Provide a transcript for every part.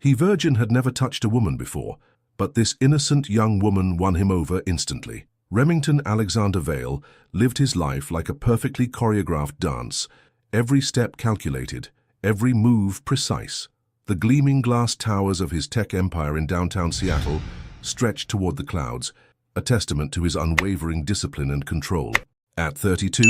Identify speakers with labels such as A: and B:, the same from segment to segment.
A: Virgin had never touched a woman before, but this innocent young woman won him over instantly. Remington Alexander Vale lived his life like a perfectly choreographed dance, every step calculated, every move precise. The gleaming glass towers of his tech empire in downtown Seattle stretched toward the clouds, a testament to his unwavering discipline and control. At 32,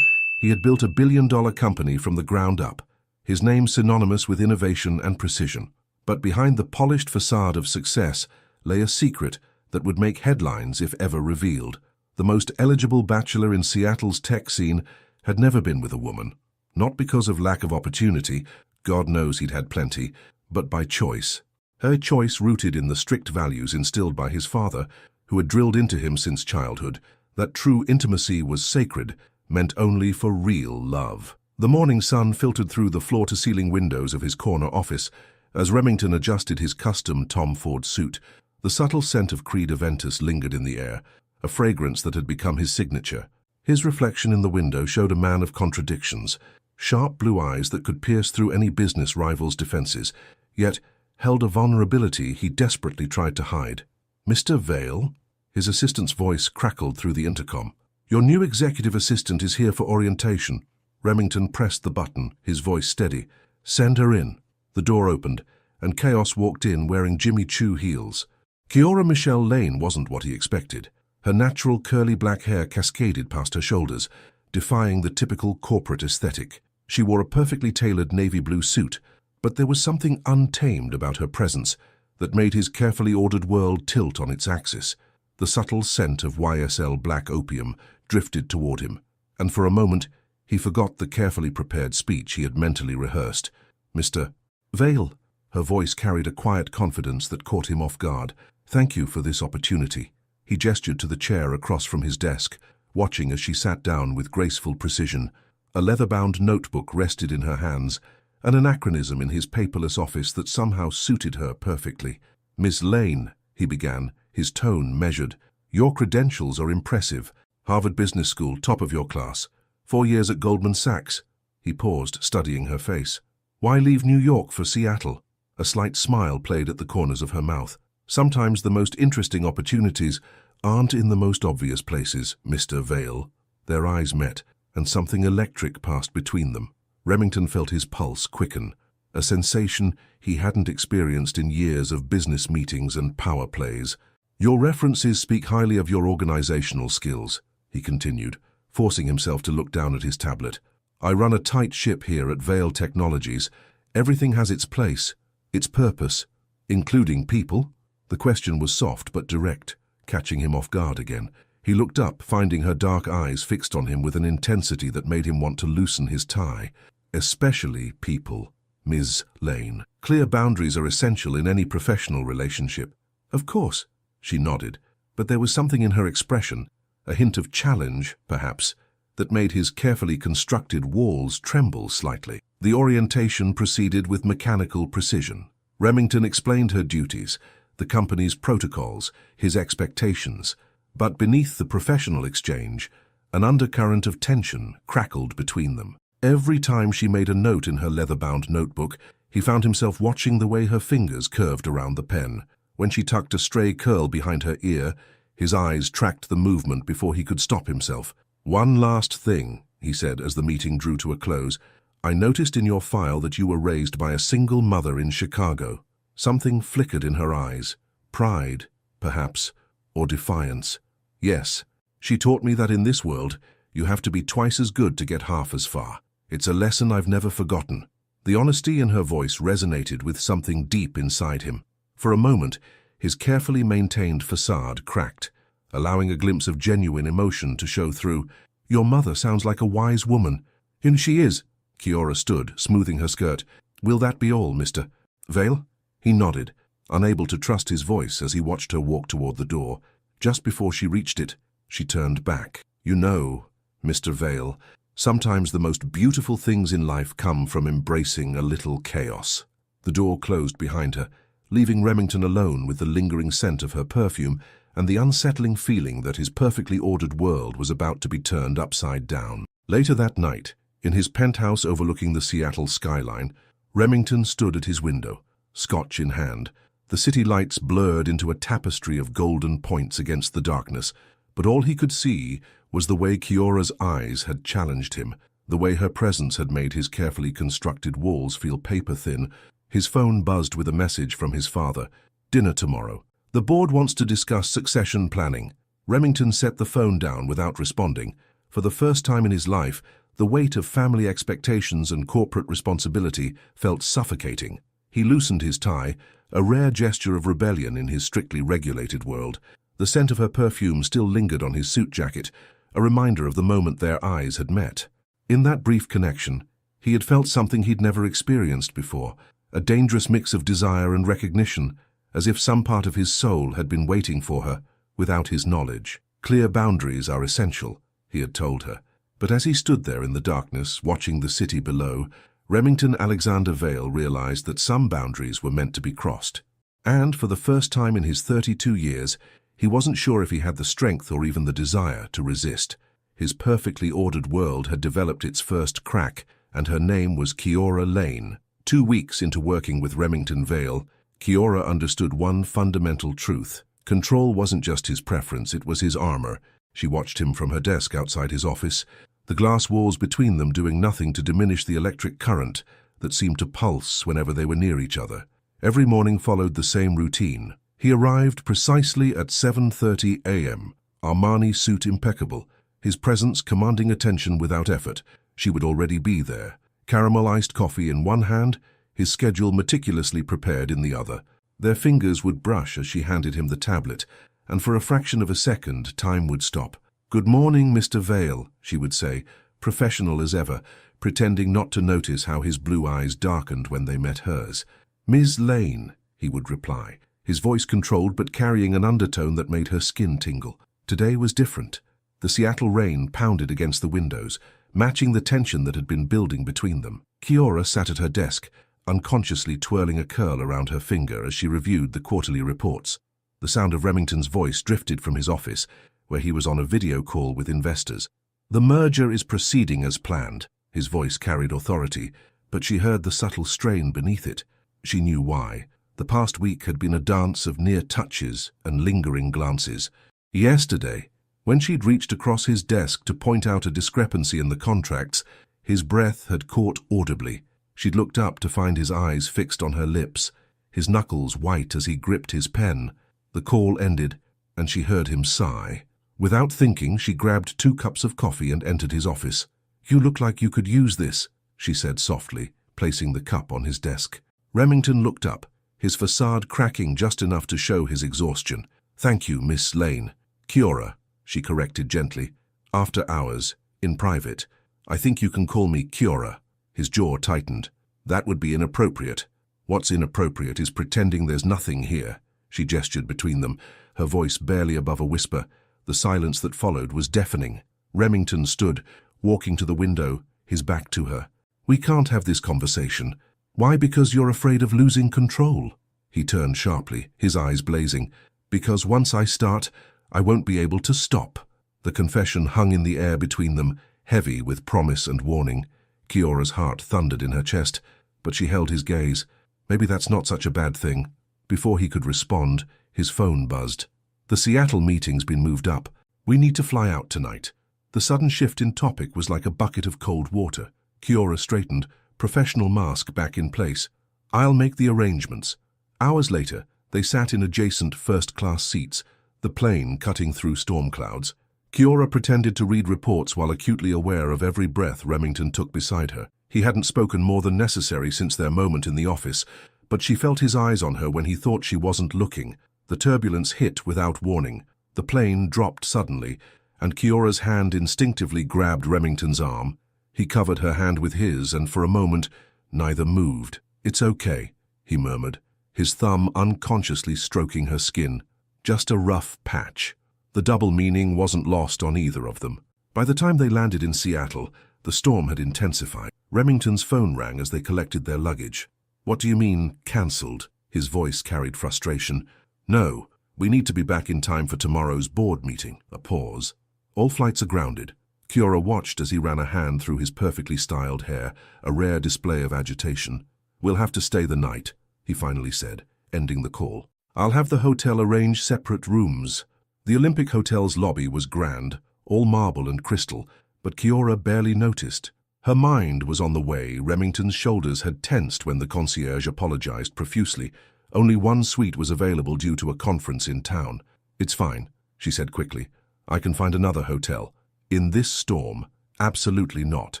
A: he had built a billion-dollar company from the ground up, his name synonymous with innovation and precision. But behind the polished facade of success lay a secret that would make headlines if ever revealed. The most eligible bachelor in Seattle's tech scene had never been with a woman, not because of lack of opportunity, God knows he'd had plenty, but by choice. Her choice rooted in the strict values instilled by his father, who had drilled into him since childhood that true intimacy was sacred, meant only for real love. The morning sun filtered through the floor-to-ceiling windows of his corner office as Remington adjusted his custom Tom Ford suit. The subtle scent of Creed Aventus lingered in the air, a fragrance that had become his signature. His reflection in the window showed a man of contradictions, sharp blue eyes that could pierce through any business rival's defenses, yet held a vulnerability he desperately tried to hide. "Mr. Vale?" His assistant's voice crackled through the intercom. "Your new executive assistant is here for orientation." Remington pressed the button, his voice steady. "Send her in." The door opened, and Chaos walked in wearing Jimmy Choo heels. Kiora Michelle Lane wasn't what he expected. Her natural curly black hair cascaded past her shoulders, defying the typical corporate aesthetic. She wore a perfectly tailored navy blue suit, but there was something untamed about her presence that made his carefully ordered world tilt on its axis. The subtle scent of YSL black opium drifted toward him, and for a moment he forgot the carefully prepared speech he had mentally rehearsed. "Mr. Vale." Her voice carried a quiet confidence that caught him off guard. "Thank you for this opportunity." He gestured to the chair across from his desk, watching as she sat down with graceful precision. A leather-bound notebook rested in her hands, an anachronism in his paperless office that somehow suited her perfectly. "Miss Lane," he began, his tone measured. "Your credentials are impressive. Harvard Business School, top of your class. 4 years at Goldman Sachs." He paused, studying her face. "Why leave New York for Seattle?" A slight smile played at the corners of her mouth. "Sometimes the most interesting opportunities aren't in the most obvious places, Mr. Vale." Their eyes met, and something electric passed between them. Remington felt his pulse quicken, a sensation he hadn't experienced in years of business meetings and power plays. "Your references speak highly of your organizational skills," he continued, forcing himself to look down at his tablet. "I run a tight ship here at Vale Technologies. Everything has its place, its purpose, including people." The question was soft but direct, catching him off guard again. He looked up, finding her dark eyes fixed on him with an intensity that made him want to loosen his tie. "Especially people, Ms. Lane. Clear boundaries are essential in any professional relationship." "Of course," she nodded, but there was something in her expression, a hint of challenge, perhaps, that made his carefully constructed walls tremble slightly. The orientation proceeded with mechanical precision. Remington explained her duties, the company's protocols, his expectations, but beneath the professional exchange, an undercurrent of tension crackled between them. Every time she made a note in her leather-bound notebook, he found himself watching the way her fingers curved around the pen. When she tucked a stray curl behind her ear, his eyes tracked the movement before he could stop himself. "One last thing," he said as the meeting drew to a close. "I noticed in your file that you were raised by a single mother in Chicago." Something flickered in her eyes. Pride, perhaps, or defiance. "Yes, she taught me that in this world, you have to be twice as good to get half as far. It's a lesson I've never forgotten." The honesty in her voice resonated with something deep inside him. For a moment, his carefully maintained facade cracked, allowing a glimpse of genuine emotion to show through. "Your mother sounds like a wise woman." "And she is." Kiora stood, smoothing her skirt. "Will that be all, Mr. Vale?" He nodded, unable to trust his voice as he watched her walk toward the door. Just before she reached it, she turned back. "You know, Mr. Vale, sometimes the most beautiful things in life come from embracing a little chaos." The door closed behind her, leaving Remington alone with the lingering scent of her perfume and the unsettling feeling that his perfectly ordered world was about to be turned upside down. Later that night, in his penthouse overlooking the Seattle skyline, Remington stood at his window, scotch in hand. The city lights blurred into a tapestry of golden points against the darkness, but all he could see was the way Kiora's eyes had challenged him, the way her presence had made his carefully constructed walls feel paper-thin. His phone buzzed with a message from his father. Dinner tomorrow. The board wants to discuss succession planning. Remington set the phone down without responding. For the first time in his life, the weight of family expectations and corporate responsibility felt suffocating. He loosened his tie, a rare gesture of rebellion in his strictly regulated world. The scent of her perfume still lingered on his suit jacket, a reminder of the moment their eyes had met. In that brief connection, he had felt something he'd never experienced before, a dangerous mix of desire and recognition, as if some part of his soul had been waiting for her, without his knowledge. Clear boundaries are essential, he had told her. But as he stood there in the darkness, watching the city below, Remington Alexander Vale realized that some boundaries were meant to be crossed. And, for the first time in his 32 years, he wasn't sure if he had the strength or even the desire to resist. His perfectly ordered world had developed its first crack, and her name was Kiora Lane. 2 weeks into working with Remington Vale, Kiora understood one fundamental truth. Control wasn't just his preference, it was his armor. She watched him from her desk outside his office, the glass walls between them doing nothing to diminish the electric current that seemed to pulse whenever they were near each other. Every morning followed the same routine. He arrived precisely at 7:30 a.m., Armani suit impeccable, his presence commanding attention without effort. She would already be there. Caramel iced coffee in one hand, his schedule meticulously prepared in the other. Their fingers would brush as she handed him the tablet, and for a fraction of a second, time would stop. "Good morning, Mr. Vale," she would say, professional as ever, pretending not to notice how his blue eyes darkened when they met hers. "Ms. Lane," he would reply, his voice controlled but carrying an undertone that made her skin tingle. Today was different. The Seattle rain pounded against the windows, matching the tension that had been building between them. Kiora sat at her desk, unconsciously twirling a curl around her finger as she reviewed the quarterly reports. The sound of Remington's voice drifted from his office, where he was on a video call with investors. "The merger is proceeding as planned." His voice carried authority, but she heard the subtle strain beneath it. She knew why. The past week had been a dance of near touches and lingering glances. Yesterday, when she'd reached across his desk to point out a discrepancy in the contracts, his breath had caught audibly. She'd looked up to find his eyes fixed on her lips, his knuckles white as he gripped his pen. The call ended, and she heard him sigh. Without thinking, she grabbed 2 cups of coffee and entered his office. "You look like you could use this," she said softly, placing the cup on his desk. Remington looked up, his facade cracking just enough to show his exhaustion. "Thank you, Miss Lane." "Kiora," she corrected gently. "After hours, in private. I think you can call me Kiora." His jaw tightened. "That would be inappropriate." "What's inappropriate is pretending there's nothing here." She gestured between them, her voice barely above a whisper. The silence that followed was deafening. Remington stood, walking to the window, his back to her. "We can't have this conversation." "Why? Because you're afraid of losing control." He turned sharply, his eyes blazing. "Because once I start, I won't be able to stop." The confession hung in the air between them, heavy with promise and warning. Kiora's heart thundered in her chest, but she held his gaze. Maybe that's not such a bad thing. Before he could respond, his phone buzzed. "The Seattle meeting's been moved up. We need to fly out tonight." The sudden shift in topic was like a bucket of cold water. Kiora straightened, professional mask back in place. "I'll make the arrangements." Hours later, they sat in adjacent first-class seats, the plane cutting through storm clouds. Kiora pretended to read reports while acutely aware of every breath Remington took beside her. He hadn't spoken more than necessary since their moment in the office, but she felt his eyes on her when he thought she wasn't looking. The turbulence hit without warning. The plane dropped suddenly, and Kiora's hand instinctively grabbed Remington's arm. He covered her hand with his, and for a moment, neither moved. "It's okay," he murmured, his thumb unconsciously stroking her skin. "Just a rough patch." The double meaning wasn't lost on either of them. By the time they landed in Seattle, the storm had intensified. Remington's phone rang as they collected their luggage. "What do you mean, cancelled?" His voice carried frustration. "No, we need to be back in time for tomorrow's board meeting." A pause. "All flights are grounded." Kiora watched as he ran a hand through his perfectly styled hair, a rare display of agitation. "We'll have to stay the night." he finally said, ending the call. I'll have the hotel arrange separate rooms. The Olympic Hotel's lobby was grand, all marble and crystal, but Kiora barely noticed. Her mind was on the way. Remington's shoulders had tensed when the concierge apologized profusely. Only one suite was available due to a conference in town. It's fine, she said quickly. I can find another hotel. In this storm, absolutely not.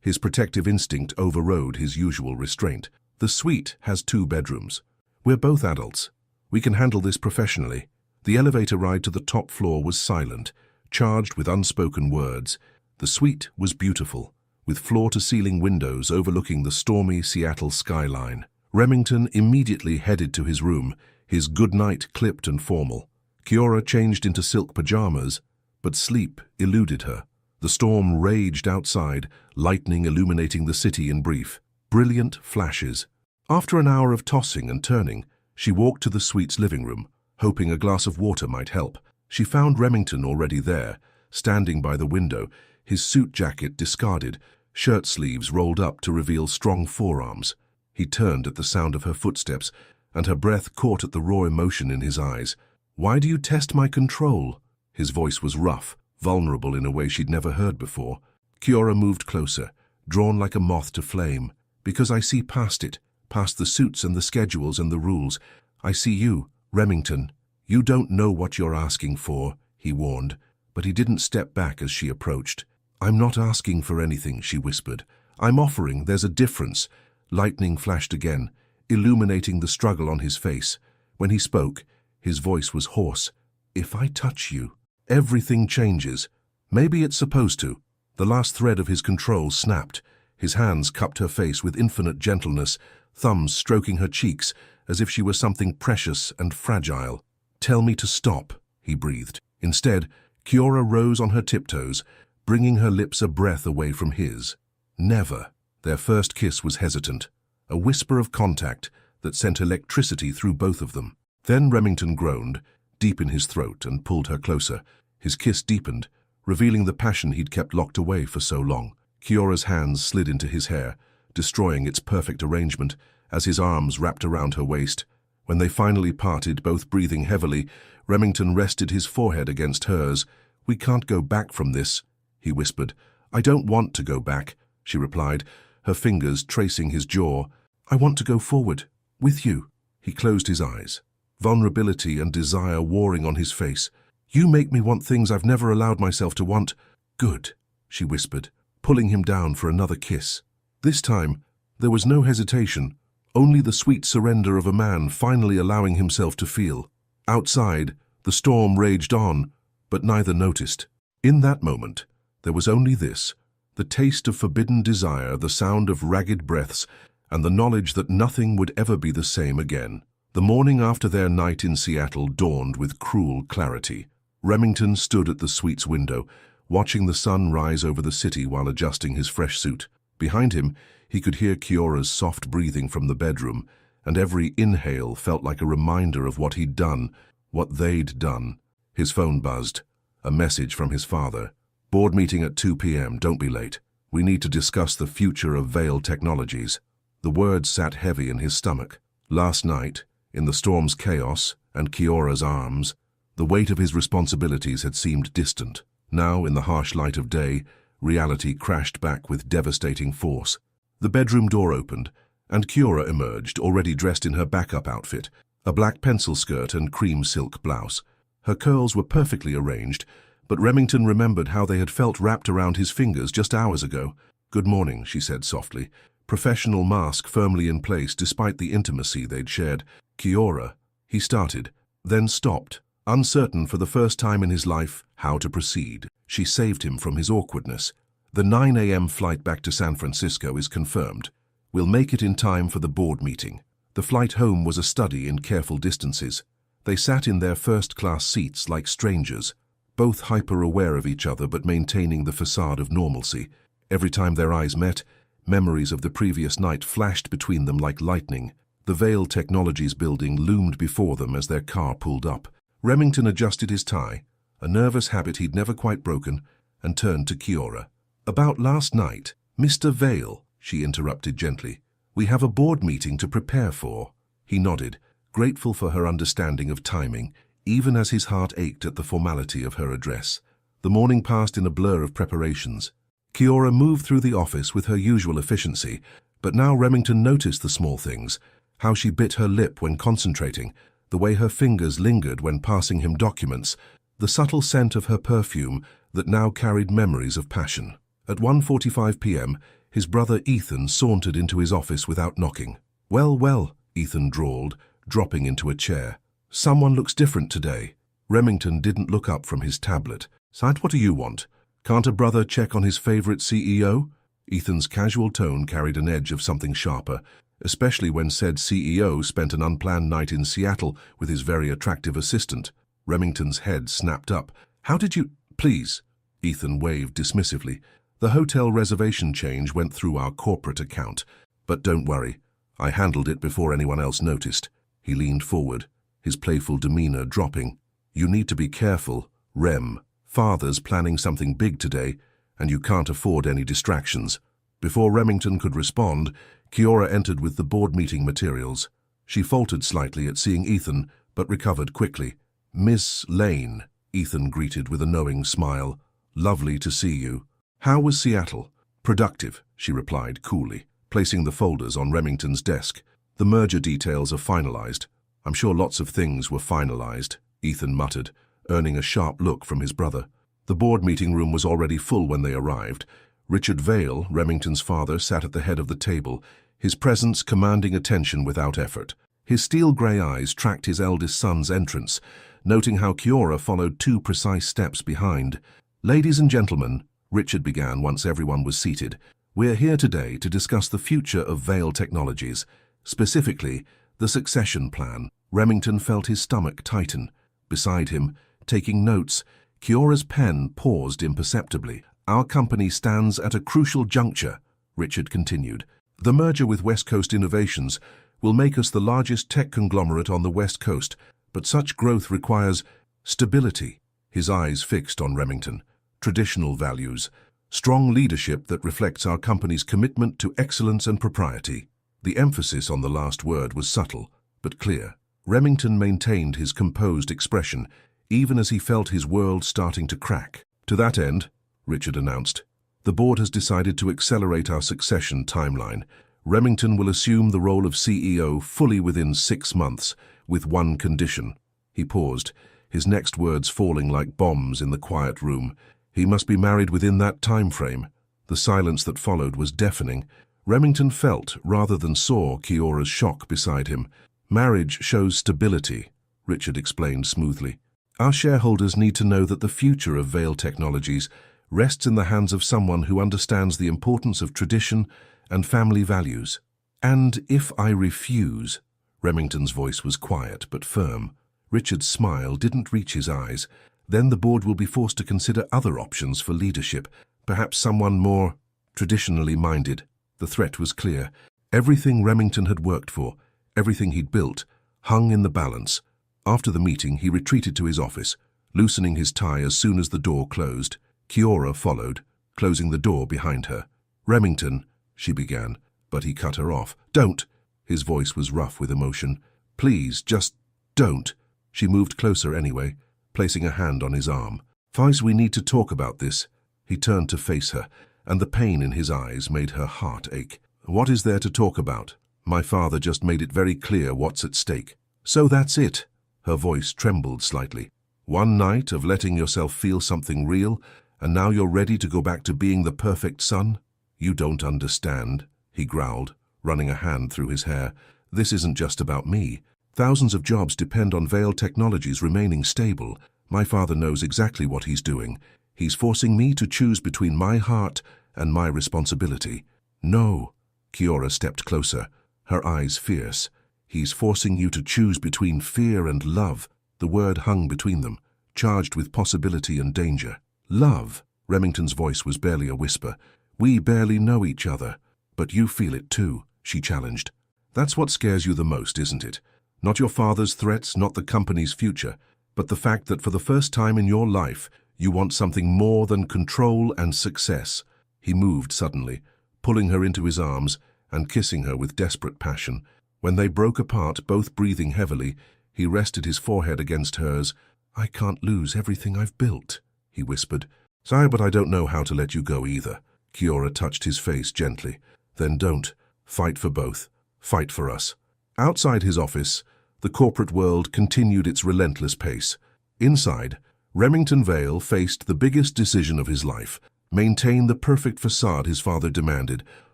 A: His protective instinct overrode his usual restraint. The suite has 2 bedrooms. We're both adults. We can handle this professionally. The elevator ride to the top floor was silent, charged with unspoken words. The suite was beautiful, with floor-to-ceiling windows overlooking the stormy Seattle skyline. Remington immediately headed to his room, his goodnight clipped and formal. Kiora changed into silk pajamas, but sleep eluded her. The storm raged outside, lightning illuminating the city in brief. Brilliant flashes. After an hour of tossing and turning, she walked to the suite's living room, hoping a glass of water might help. She found Remington already there, standing by the window, his suit jacket discarded, shirt sleeves rolled up to reveal strong forearms. He turned at the sound of her footsteps, and her breath caught at the raw emotion in his eyes. "Why do you test my control?" His voice was rough, vulnerable in a way she'd never heard before. Kiora moved closer, drawn like a moth to flame. "Because I see past it, past the suits and the schedules and the rules. I see you, Remington. You don't know what you're asking for," he warned, but he didn't step back as she approached. "I'm not asking for anything," she whispered. "I'm offering. There's a difference." Lightning flashed again, illuminating the struggle on his face. When he spoke, his voice was hoarse. "If I touch you, everything changes. Maybe it's supposed to." The last thread of his control snapped. His hands cupped her face with infinite gentleness, thumbs stroking her cheeks as if she were something precious and fragile. "Tell me to stop," he breathed. Instead, Kiora rose on her tiptoes, bringing her lips a breath away from his. Never. Their first kiss was hesitant, a whisper of contact that sent electricity through both of them. Then Remington groaned, deep in his throat, and pulled her closer. His kiss deepened, revealing the passion he'd kept locked away for so long. Kiora's hands slid into his hair, destroying its perfect arrangement, as his arms wrapped around her waist. When they finally parted, both breathing heavily, Remington rested his forehead against hers. "We can't go back from this," he whispered. "I don't want to go back," she replied, her fingers tracing his jaw. "I want to go forward, with you." He closed his eyes, vulnerability and desire warring on his face. "You make me want things I've never allowed myself to want." "Good," she whispered, pulling him down for another kiss. This time, there was no hesitation, only the sweet surrender of a man finally allowing himself to feel. Outside, the storm raged on, but neither noticed. In that moment, there was only this, the taste of forbidden desire, the sound of ragged breaths, and the knowledge that nothing would ever be the same again. The morning after their night in Seattle dawned with cruel clarity. Remington stood at the suite's window, watching the sun rise over the city while adjusting his fresh suit. Behind him, he could hear Kiora's soft breathing from the bedroom, and every inhale felt like a reminder of what he'd done, what they'd done. His phone buzzed. A message from his father. "Board meeting at 2 p.m. Don't be late. We need to discuss the future of Veil Technologies." The words sat heavy in his stomach. Last night, in the storm's chaos and Kiora's arms, the weight of his responsibilities had seemed distant. Now, in the harsh light of day, reality crashed back with devastating force. The bedroom door opened, and Kiora emerged, already dressed in her backup outfit, a black pencil skirt and cream silk blouse. Her curls were perfectly arranged, but Remington remembered how they had felt wrapped around his fingers just hours ago. "Good morning," she said softly, professional mask firmly in place despite the intimacy they'd shared. "Kiora," he started, then stopped, uncertain for the first time in his life how to proceed. She saved him from his awkwardness. "The 9 a.m. flight back to San Francisco is confirmed. We'll make it in time for the board meeting." The flight home was a study in careful distances. They sat in their first-class seats like strangers, both hyper-aware of each other but maintaining the facade of normalcy. Every time their eyes met, memories of the previous night flashed between them like lightning. The Veil Technologies building loomed before them as their car pulled up. Remington adjusted his tie, a nervous habit he'd never quite broken, and turned to Kiora. "About last night, Mr. Veil," she interrupted gently. "We have a board meeting to prepare for." He nodded, grateful for her understanding of timing, even as his heart ached at the formality of her address. The morning passed in a blur of preparations. Kiora moved through the office with her usual efficiency, but now Remington noticed the small things, how she bit her lip when concentrating, the way her fingers lingered when passing him documents, the subtle scent of her perfume that now carried memories of passion. At 1:45 p.m., his brother Ethan sauntered into his office without knocking. "Well, well," Ethan drawled, dropping into a chair. "Someone looks different today." Remington didn't look up from his tablet. "Side, what do you want? Can't a brother check on his favorite CEO?" Ethan's casual tone carried an edge of something sharper, especially when said CEO spent an unplanned night in Seattle with his very attractive assistant. Remington's head snapped up. "How did you—" "Please," Ethan waved dismissively. "The hotel reservation change went through our corporate account. But don't worry, I handled it before anyone else noticed." He leaned forward, his playful demeanor dropping. "You need to be careful, Rem. Father's planning something big today, and you can't afford any distractions." Before Remington could respond, Kiora entered with the board meeting materials. She faltered slightly at seeing Ethan, but recovered quickly. "Miss Lane," Ethan greeted with a knowing smile. "Lovely to see you." "How was Seattle?" "Productive," she replied coolly, placing the folders on Remington's desk. "The merger details are finalized." "I'm sure lots of things were finalized," Ethan muttered, earning a sharp look from his brother. The board meeting room was already full when they arrived. Richard Vale, Remington's father, sat at the head of the table, his presence commanding attention without effort. His steel-grey eyes tracked his eldest son's entrance, noting how Kiora followed 2 precise steps behind. "Ladies and gentlemen," Richard began once everyone was seated, "we're here today to discuss the future of Vale Technologies, specifically the succession plan." Remington felt his stomach tighten. Beside him, taking notes, Kiora's pen paused imperceptibly. "Our company stands at a crucial juncture," Richard continued. "The merger with West Coast Innovations will make us the largest tech conglomerate on the West Coast, but such growth requires stability." His eyes fixed on Remington. "Traditional values, strong leadership that reflects our company's commitment to excellence and propriety." The emphasis on the last word was subtle, but clear. Remington maintained his composed expression, even as he felt his world starting to crack. "To that end," Richard announced, "the board has decided to accelerate our succession timeline. Remington will assume the role of CEO fully within 6 months, with one condition." He paused, his next words falling like bombs in the quiet room. "He must be married within that time frame." The silence that followed was deafening. Remington felt, rather than saw, Kiora's shock beside him. "Marriage shows stability," Richard explained smoothly. "Our shareholders need to know that the future of Vale Technologies rests in the hands of someone who understands the importance of tradition and family values." "And if I refuse?" Remington's voice was quiet but firm. Richard's smile didn't reach his eyes. "Then the board will be forced to consider other options for leadership, perhaps someone more traditionally minded." The threat was clear. Everything Remington had worked for, everything he'd built, hung in the balance. After the meeting, he retreated to his office, loosening his tie as soon as the door closed. Kiora followed, closing the door behind her. "Remington," she began, but he cut her off. "Don't!" His voice was rough with emotion. "Please, just don't." She moved closer anyway, placing a hand on his arm. "Fies, we need to talk about this." He turned to face her, and the pain in his eyes made her heart ache. "What is there to talk about? My father just made it very clear what's at stake." "So that's it." Her voice trembled slightly. "One night of letting yourself feel something real, and now you're ready to go back to being the perfect son?" "You don't understand," he growled, running a hand through his hair. "This isn't just about me. Thousands of jobs depend on Vale Technologies remaining stable. My father knows exactly what he's doing. He's forcing me to choose between my heart and my responsibility." "No." Kiora stepped closer, her eyes fierce. "He's forcing you to choose between fear and love." The word hung between them, charged with possibility and danger. "Love?" Remington's voice was barely a whisper. "We barely know each other. But you feel it too," she challenged. "That's what scares you the most, isn't it? Not your father's threats, not the company's future, but the fact that for the first time in your life, you want something more than control and success." He moved suddenly, pulling her into his arms and kissing her with desperate passion. When they broke apart, both breathing heavily, he rested his forehead against hers. "I can't lose everything I've built," he whispered. "Sorry, but I don't know how to let you go either." Kiora touched his face gently. "Then don't. Fight for both. Fight for us." Outside his office, the corporate world continued its relentless pace. Inside, Remington Vale faced the biggest decision of his life: maintain the perfect facade his father demanded,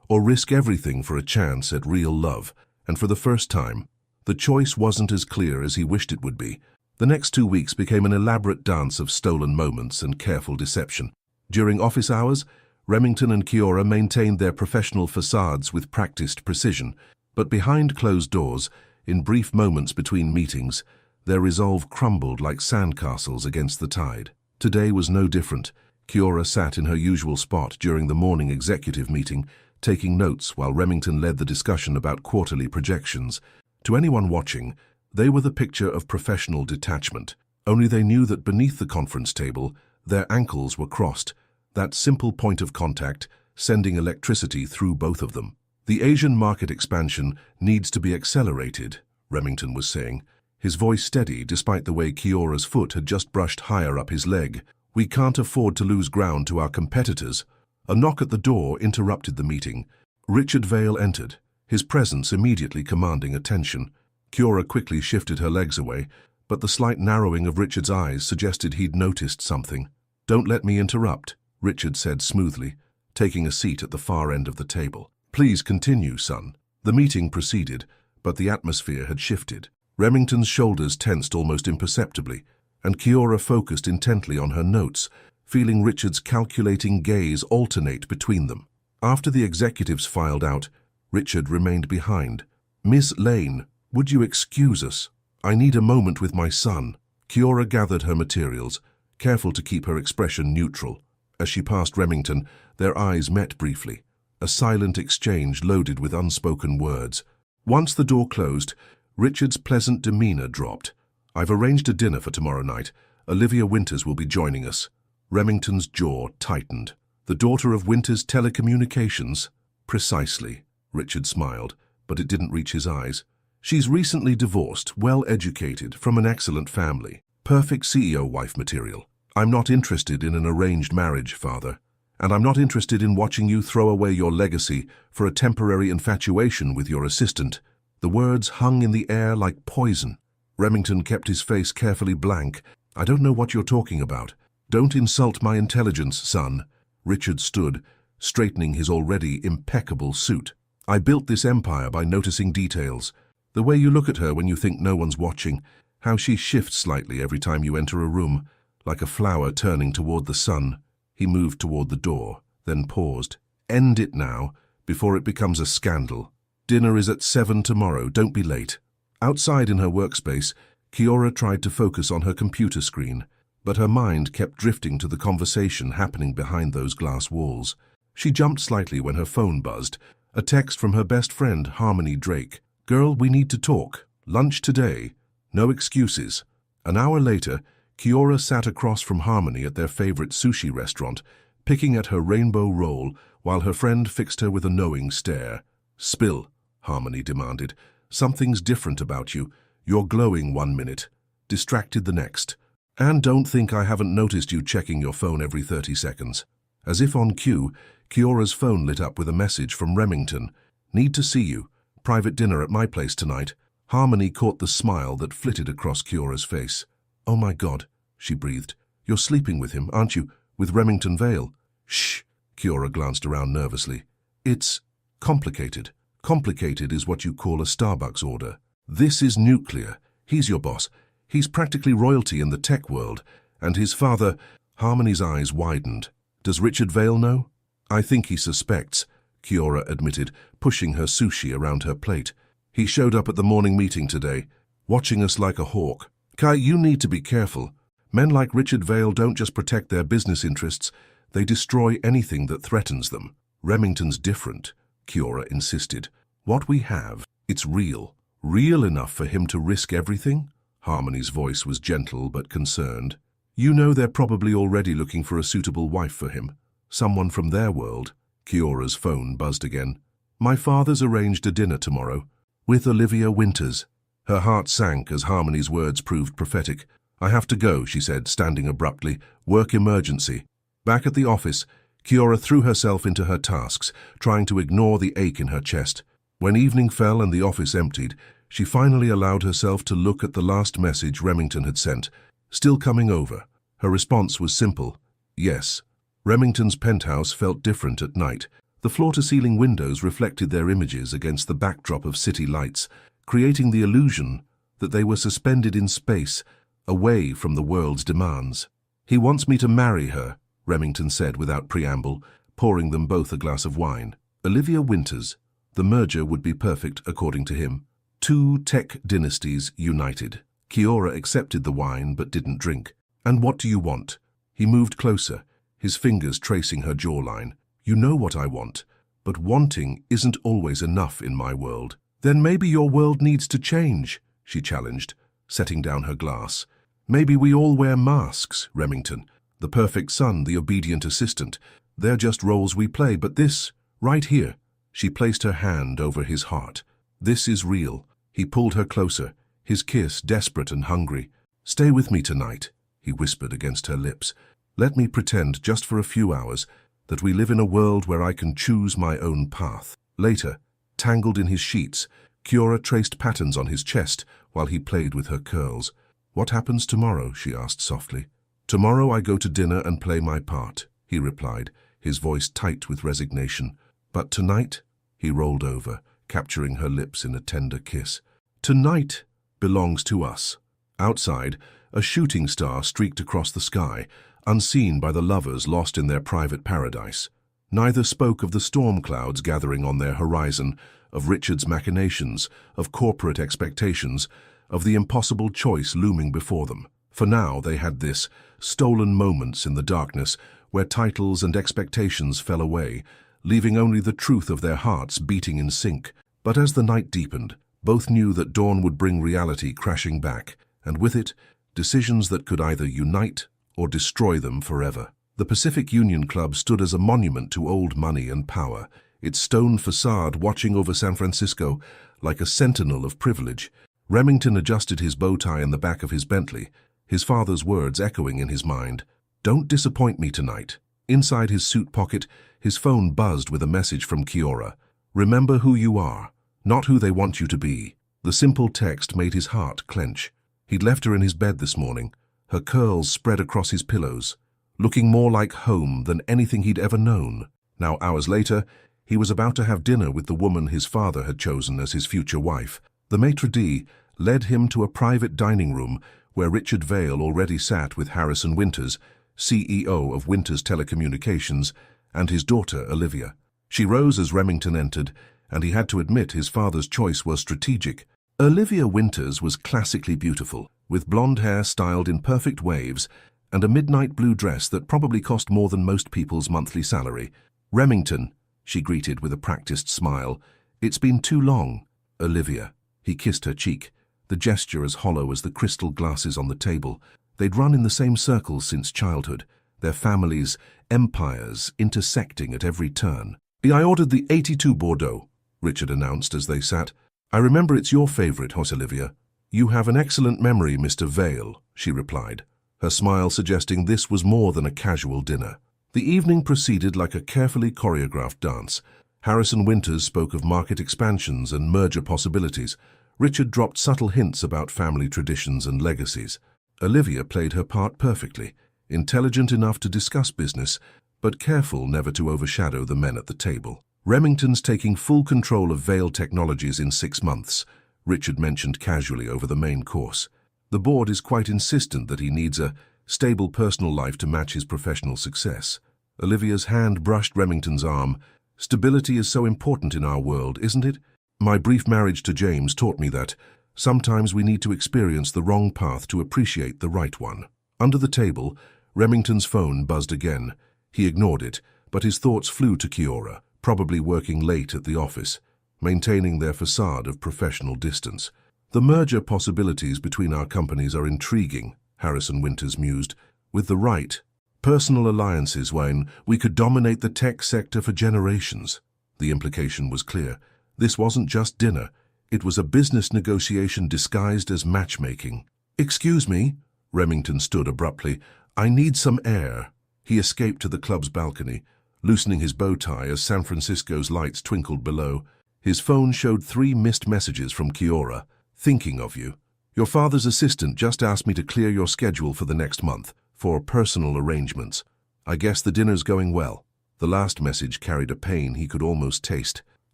A: or risk everything for a chance at real love. And for the first time, the choice wasn't as clear as he wished it would be. The next 2 weeks became an elaborate dance of stolen moments and careful deception. During office hours, Remington and Kiora maintained their professional facades with practiced precision, but behind closed doors, in brief moments between meetings, their resolve crumbled like sandcastles against the tide. Today was no different. Kiora sat in her usual spot during the morning executive meeting, taking notes while Remington led the discussion about quarterly projections. To anyone watching, they were the picture of professional detachment. Only they knew that beneath the conference table, their ankles were crossed, that simple point of contact sending electricity through both of them. "The Asian market expansion needs to be accelerated," Remington was saying, his voice steady despite the way Kiora's foot had just brushed higher up his leg. "We can't afford to lose ground to our competitors." A knock at the door interrupted the meeting. Richard Vale entered, his presence immediately commanding attention. Kiora quickly shifted her legs away, but the slight narrowing of Richard's eyes suggested he'd noticed something. "Don't let me interrupt," Richard said smoothly, taking a seat at the far end of the table. "Please continue, son." The meeting proceeded, but the atmosphere had shifted. Remington's shoulders tensed almost imperceptibly, and Kiora focused intently on her notes, feeling Richard's calculating gaze alternate between them. After the executives filed out, Richard remained behind. "Miss Lane, would you excuse us? I need a moment with my son." Kiora gathered her materials, careful to keep her expression neutral. As she passed Remington, their eyes met briefly, a silent exchange loaded with unspoken words. Once the door closed, Richard's pleasant demeanor dropped. "I've arranged a dinner for tomorrow night. Olivia Winters will be joining us." Remington's jaw tightened. "The daughter of Winters Telecommunications?" "Precisely," Richard smiled, but it didn't reach his eyes. "She's recently divorced, well-educated, from an excellent family. Perfect CEO wife material. I'm not interested in an arranged marriage, father. And I'm not interested in watching you throw away your legacy for a temporary infatuation with your assistant." The words hung in the air like poison. Remington kept his face carefully blank. "I don't know what you're talking about." "Don't insult my intelligence, son." Richard stood, straightening his already impeccable suit. "I built this empire by noticing details. The way you look at her when you think no one's watching, how she shifts slightly every time you enter a room, like a flower turning toward the sun." He moved toward the door, then paused. "End it now, before it becomes a scandal. Dinner is at 7 tomorrow, don't be late." Outside in her workspace, Kiora tried to focus on her computer screen, but her mind kept drifting to the conversation happening behind those glass walls. She jumped slightly when her phone buzzed, a text from her best friend, Harmony Drake. "Girl, we need to talk. Lunch today. No excuses." An hour later, Kiora sat across from Harmony at their favorite sushi restaurant, picking at her rainbow roll while her friend fixed her with a knowing stare. "Spill," Harmony demanded. "Something's different about you. You're glowing 1 minute, distracted the next. And don't think I haven't noticed you checking your phone every 30 seconds. As if on cue, Kiora's phone lit up with a message from Remington. "Need to see you. Private dinner at my place tonight." Harmony caught the smile that flitted across Kiora's face. "Oh my God," she breathed. "You're sleeping with him, aren't you? With Remington Vale?" "Shh," Kiora glanced around nervously. "It's complicated. Complicated is what you call a Starbucks order. This is nuclear. He's your boss. He's practically royalty in the tech world. And his father..." Harmony's eyes widened. "Does Richard Vale know?" "I think he suspects," Kiora admitted, pushing her sushi around her plate. "He showed up at the morning meeting today, watching us like a hawk. Kai, you need to be careful. Men like Richard Vale don't just protect their business interests, they destroy anything that threatens them." "Remington's different," Kiora insisted. "What we have, it's real. Real enough for him to risk everything?" Harmony's voice was gentle but concerned. "You know they're probably already looking for a suitable wife for him. Someone from their world." Kiora's phone buzzed again. "My father's arranged a dinner tomorrow. With Olivia Winters. Her heart sank as Harmony's words proved prophetic. "I have to go," she said, standing abruptly. "Work emergency." Back at the office, Kiora threw herself into her tasks, trying to ignore the ache in her chest. When evening fell and the office emptied, she finally allowed herself to look at the last message Remington had sent. "Still coming over?" Her response was simple. Yes. Remington's penthouse felt different at night. The floor-to-ceiling windows reflected their images against the backdrop of city lights, creating the illusion that they were suspended in space, away from the world's demands. "He wants me to marry her," Remington said without preamble, pouring them both a glass of wine. Olivia Winters. The merger would be perfect, according to him. Two tech dynasties united. Kiora accepted the wine but didn't drink. "And what do you want?" He moved closer, his fingers tracing her jawline. "You know what I want, but wanting isn't always enough in my world." "Then maybe your world needs to change," she challenged, setting down her glass. "Maybe we all wear masks, Remington. The perfect son, the obedient assistant. They're just roles we play, but this, right here." She placed her hand over his heart. "This is real." He pulled her closer, his kiss desperate and hungry. "Stay with me tonight," he whispered against her lips. "Let me pretend, just for a few hours, that we live in a world where I can choose my own path." Later, tangled in his sheets, Kiora traced patterns on his chest while he played with her curls. "What happens tomorrow?" she asked softly. "Tomorrow I go to dinner and play my part," he replied, his voice tight with resignation. "But tonight," he rolled over, capturing her lips in a tender kiss. "Tonight belongs to us." Outside, a shooting star streaked across the sky, unseen by the lovers lost in their private paradise. Neither spoke of the storm clouds gathering on their horizon, of Richard's machinations, of corporate expectations, of the impossible choice looming before them. For now they had this, stolen moments in the darkness, where titles and expectations fell away, leaving only the truth of their hearts beating in sync. But as the night deepened, both knew that dawn would bring reality crashing back, and with it, decisions that could either unite or destroy them forever. The Pacific Union Club stood as a monument to old money and power, its stone facade watching over San Francisco like a sentinel of privilege. Remington adjusted his bow tie in the back of his Bentley, his father's words echoing in his mind. "Don't disappoint me tonight." Inside his suit pocket, his phone buzzed with a message from Kiora. "Remember who you are, not who they want you to be." The simple text made his heart clench. He'd left her in his bed this morning, her curls spread across his pillows, looking more like home than anything he'd ever known. Now, hours later, he was about to have dinner with the woman his father had chosen as his future wife. The maitre d' led him to a private dining room where Richard Vale already sat with Harrison Winters, CEO of Winters Telecommunications, and his daughter, Olivia. She rose as Remington entered, and he had to admit his father's choice was strategic. Olivia Winters was classically beautiful, with blonde hair styled in perfect waves and a midnight blue dress that probably cost more than most people's monthly salary. "Remington," she greeted with a practiced smile. "It's been too long." "Olivia." He kissed her cheek, the gesture as hollow as the crystal glasses on the table. They'd run in the same circles since childhood, their families, empires, intersecting at every turn. "I ordered the 82 Bordeaux," Richard announced as they sat. "I remember it's your favorite, Hot Olivia." "You have an excellent memory, Mr. Vale," she replied, her smile suggesting this was more than a casual dinner. The evening proceeded like a carefully choreographed dance. Harrison Winters spoke of market expansions and merger possibilities. Richard dropped subtle hints about family traditions and legacies. Olivia played her part perfectly, intelligent enough to discuss business, but careful never to overshadow the men at the table. "Remington's taking full control of Vale Technologies in 6 months," Richard mentioned casually over the main course. "The board is quite insistent that he needs a stable personal life to match his professional success." Olivia's hand brushed Remington's arm. "Stability is so important in our world, isn't it? My brief marriage to James taught me that sometimes we need to experience the wrong path to appreciate the right one." Under the table, Remington's phone buzzed again. He ignored it, but his thoughts flew to Kiora, probably working late at the office, maintaining their facade of professional distance. "The merger possibilities between our companies are intriguing," Harrison Winters mused. "With the right personal alliances, Wayne, we could dominate the tech sector for generations." The implication was clear. This wasn't just dinner. It was a business negotiation disguised as matchmaking. "Excuse me," Remington stood abruptly. "I need some air." He escaped to the club's balcony, loosening his bow tie as San Francisco's lights twinkled below. His phone showed 3 missed messages from Kiora. "Thinking of you. Your father's assistant just asked me to clear your schedule for the next month, for personal arrangements. I guess the dinner's going well." The last message carried a pain he could almost taste.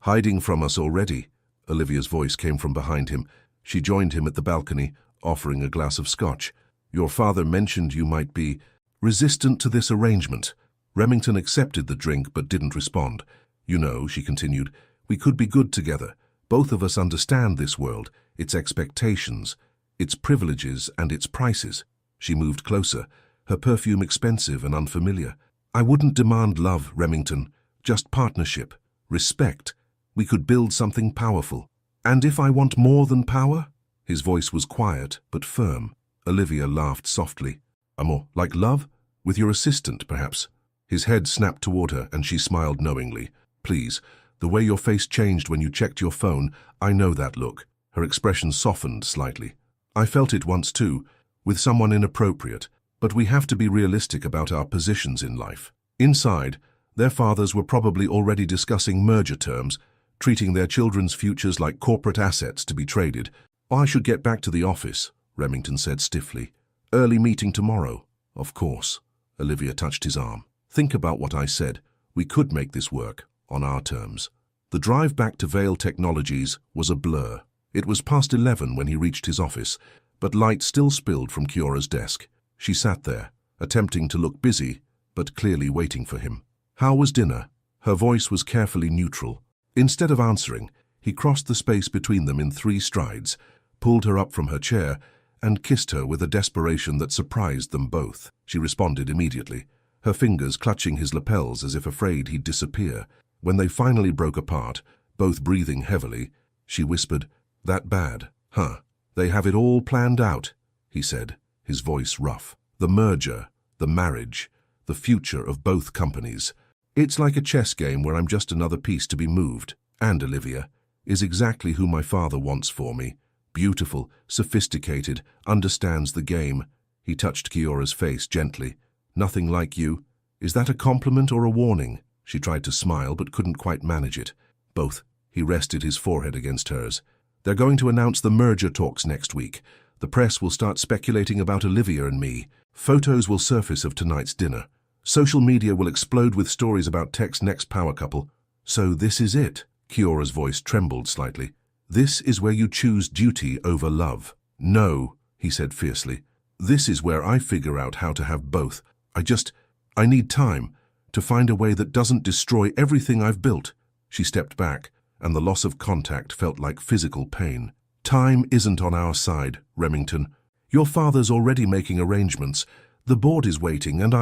A: "Hiding from us already?" Olivia's voice came from behind him. She joined him at the balcony, offering a glass of scotch. "Your father mentioned you might be resistant to this arrangement." Remington accepted the drink but didn't respond. "You know," she continued, "we could be good together. Both of us understand this world, its expectations, its privileges and its prices." She moved closer, her perfume expensive and unfamiliar. "I wouldn't demand love, Remington, just partnership, respect. We could build something powerful." "And if I want more than power?" His voice was quiet but firm. Olivia laughed softly. "Amor, like love? With your assistant, perhaps?" His head snapped toward her and she smiled knowingly. "Please, the way your face changed when you checked your phone, I know that look." Her expression softened slightly. "I felt it once too, with someone inappropriate. But we have to be realistic about our positions in life." Inside, their fathers were probably already discussing merger terms, treating their children's futures like corporate assets to be traded. "I should get back to the office," Remington said stiffly. "Early meeting tomorrow." "Of course." Olivia touched his arm. "Think about what I said. We could make this work, on our terms." The drive back to Vale Technologies was a blur. It was past 11 when he reached his office, but light still spilled from Kiora's desk. She sat there, attempting to look busy, but clearly waiting for him. "How was dinner?" Her voice was carefully neutral. Instead of answering, he crossed the space between them in 3 strides, pulled her up from her chair, and kissed her with a desperation that surprised them both. She responded immediately, her fingers clutching his lapels as if afraid he'd disappear. When they finally broke apart, both breathing heavily, she whispered, "That bad, huh? They have it all planned out," he said, his voice rough. "The merger, the marriage, the future of both companies. It's like a chess game where I'm just another piece to be moved. And Olivia is exactly who my father wants for me. Beautiful, sophisticated, understands the game." He touched Kiora's face gently. "Nothing like you. Is that a compliment or a warning?" She tried to smile but couldn't quite manage it. "Both." He rested his forehead against hers. "They're going to announce the merger talks next week. The press will start speculating about Olivia and me. Photos will surface of tonight's dinner. Social media will explode with stories about Tech's next power couple. So this is it." Kiora's voice trembled slightly. "This is where you choose duty over love." "No," he said fiercely. "This is where I figure out how to have both. I need time to find a way that doesn't destroy everything I've built." She stepped back, and the loss of contact felt like physical pain. "Time isn't on our side, Remington. Your father's already making arrangements. The board is waiting, and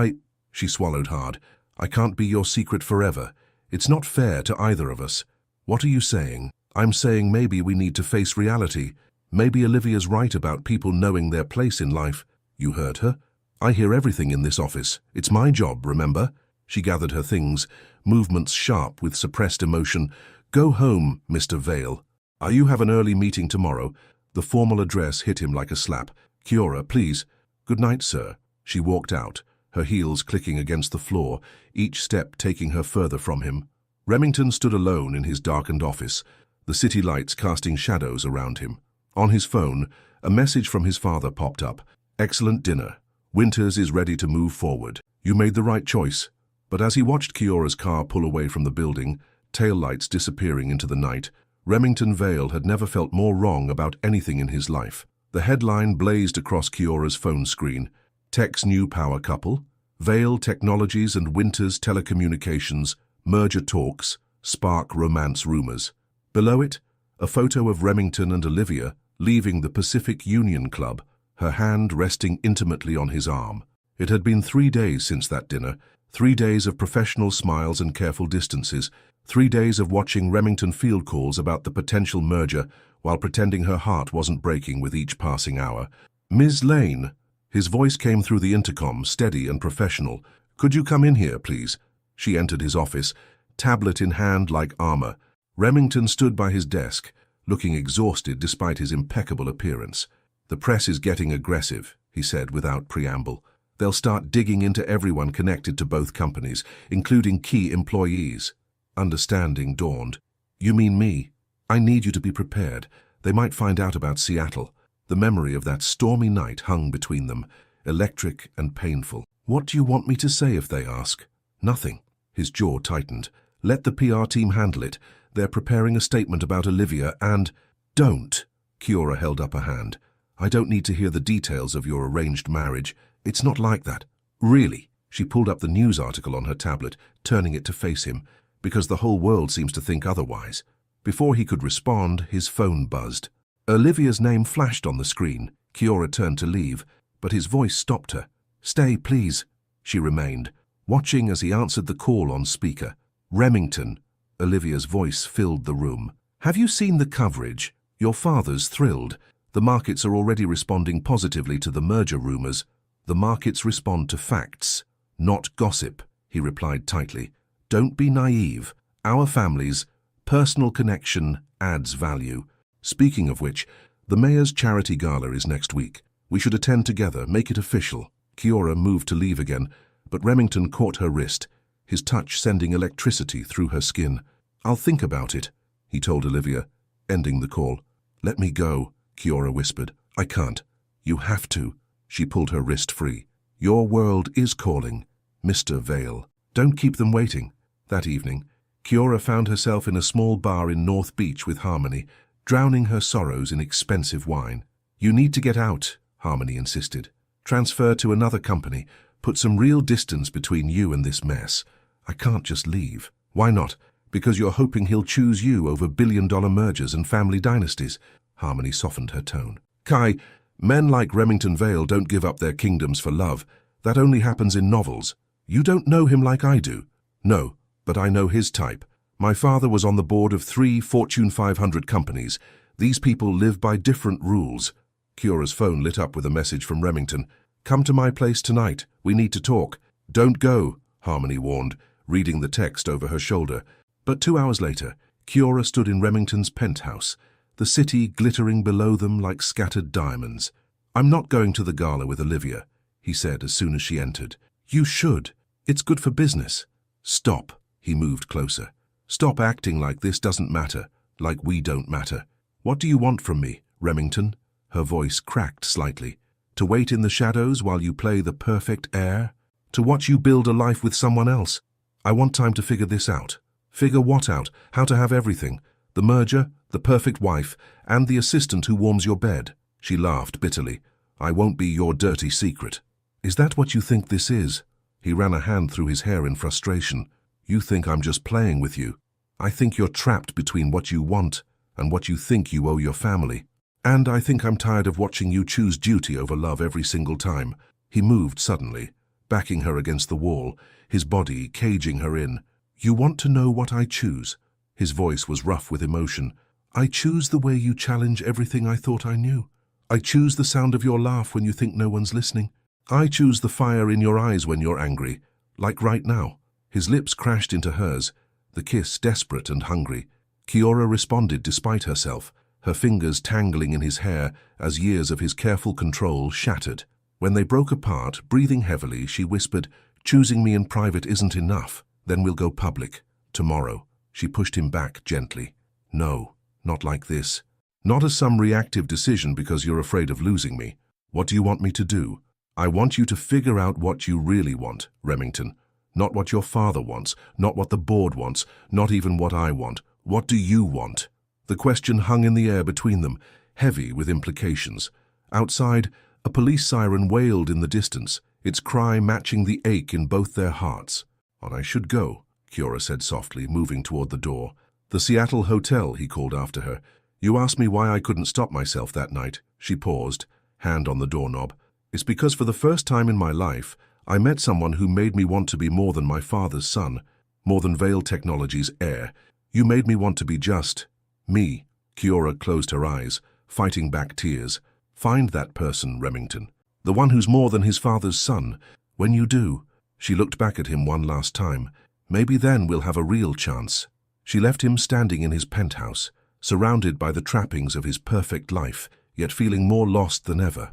A: She swallowed hard. "I can't be your secret forever. It's not fair to either of us." "What are you saying?" "I'm saying maybe we need to face reality. Maybe Olivia's right about people knowing their place in life." "You heard her? I hear everything in this office. It's my job, remember?" She gathered her things, movements sharp with suppressed emotion. "Go home, Mr. Vale. You have an early meeting tomorrow." The formal address hit him like a slap. "Kiora, please." "Good night, sir." She walked out, her heels clicking against the floor, each step taking her further from him. Remington stood alone in his darkened office, the city lights casting shadows around him. On his phone, a message from his father popped up. "Excellent dinner. Winters is ready to move forward. You made the right choice." But as he watched Kiora's car pull away from the building, taillights disappearing into the night, Remington Vale had never felt more wrong about anything in his life. The headline blazed across Kiora's phone screen. Tech's new power couple, Vale Technologies and Winters Telecommunications, merger talks, spark romance rumors. Below it, a photo of Remington and Olivia leaving the Pacific Union Club, her hand resting intimately on his arm. It had been 3 days since that dinner, 3 days of professional smiles and careful distances, 3 days of watching Remington field calls about the potential merger while pretending her heart wasn't breaking with each passing hour. "Ms. Lane," his voice came through the intercom, steady and professional. "Could you come in here, please?" She entered his office, tablet in hand like armor. Remington stood by his desk, looking exhausted despite his impeccable appearance. "The press is getting aggressive," he said without preamble. "They'll start digging into everyone connected to both companies, including key employees." Understanding dawned. "You mean me? I need you to be prepared. They might find out about Seattle." The memory of that stormy night hung between them, electric and painful. "What do you want me to say if they ask?" "Nothing." His jaw tightened. "Let the PR team handle it. They're preparing a statement about Olivia and—" "Don't!" Kiora held up a hand. "I don't need to hear the details of your arranged marriage. It's not like that." "Really?" She pulled up the news article on her tablet, turning it to face him, "because the whole world seems to think otherwise." Before he could respond, his phone buzzed. Olivia's name flashed on the screen. Kiora turned to leave, but his voice stopped her. "Stay, please." She remained, watching as he answered the call on speaker. "Remington." Olivia's voice filled the room. "Have you seen the coverage? Your father's thrilled. The markets are already responding positively to the merger rumors." "The markets respond to facts, not gossip," he replied tightly. "Don't be naive. Our family's personal connection adds value. Speaking of which, the mayor's charity gala is next week. We should attend together, make it official." Kiora moved to leave again, but Remington caught her wrist, his touch sending electricity through her skin. "I'll think about it," he told Olivia, ending the call. "Let me go," Kiora whispered. "I can't." "You have to." She pulled her wrist free. "Your world is calling, Mr. Vale. Don't keep them waiting." That evening, Kiora found herself in a small bar in North Beach with Harmony, drowning her sorrows in expensive wine. "You need to get out," Harmony insisted. "Transfer to another company. Put some real distance between you and this mess." "I can't just leave." "Why not?" "Because you're hoping he'll choose you over billion-dollar mergers and family dynasties." Harmony softened her tone. "Kai, men like Remington Vale don't give up their kingdoms for love. That only happens in novels. You don't know him like I do." "No, but I know his type. My father was on the board of 3 Fortune 500 companies. These people live by different rules." Kiora's phone lit up with a message from Remington. "Come to my place tonight. We need to talk." "Don't go," Harmony warned, reading the text over her shoulder. But 2 hours later, Kiora stood in Remington's penthouse, the city glittering below them like scattered diamonds. "I'm not going to the gala with Olivia," he said as soon as she entered. "You should. It's good for business." "Stop." He moved closer. "Stop acting like this doesn't matter, like we don't matter. What do you want from me, Remington?" Her voice cracked slightly. "To wait in the shadows while you play the perfect heir? To watch you build a life with someone else? I want time to figure this out." "Figure what out? How to have everything? The merger, the perfect wife, and the assistant who warms your bed?" She laughed bitterly. "I won't be your dirty secret." "Is that what you think this is?" He ran a hand through his hair in frustration. "You think I'm just playing with you. I think you're trapped between what you want and what you think you owe your family. And I think I'm tired of watching you choose duty over love every single time." He moved suddenly, backing her against the wall, his body caging her in. "You want to know what I choose?" His voice was rough with emotion. "I choose the way you challenge everything I thought I knew. I choose the sound of your laugh when you think no one's listening. I choose the fire in your eyes when you're angry, like right now." His lips crashed into hers, the kiss desperate and hungry. Kiora responded despite herself, her fingers tangling in his hair as years of his careful control shattered. When they broke apart, breathing heavily, she whispered, "Choosing me in private isn't enough. Then we'll go public. Tomorrow." She pushed him back gently. "No, not like this. Not as some reactive decision because you're afraid of losing me. What do you want me to do?" "I want you to figure out what you really want, Remington. Not what your father wants, not what the board wants, not even what I want. What do you want?" The question hung in the air between them, heavy with implications. Outside, a police siren wailed in the distance, its cry matching the ache in both their hearts. "I should go," Kiora said softly, moving toward the door. "The Seattle Hotel," he called after her. "You asked me why I couldn't stop myself that night." She paused, hand on the doorknob. "It's because for the first time in my life, I met someone who made me want to be more than my father's son, more than Vale Technologies' heir. You made me want to be just me." Kiora closed her eyes, fighting back tears. "Find that person, Remington. The one who's more than his father's son. When you do," she looked back at him one last time, "maybe then we'll have a real chance." She left him standing in his penthouse, surrounded by the trappings of his perfect life, yet feeling more lost than ever.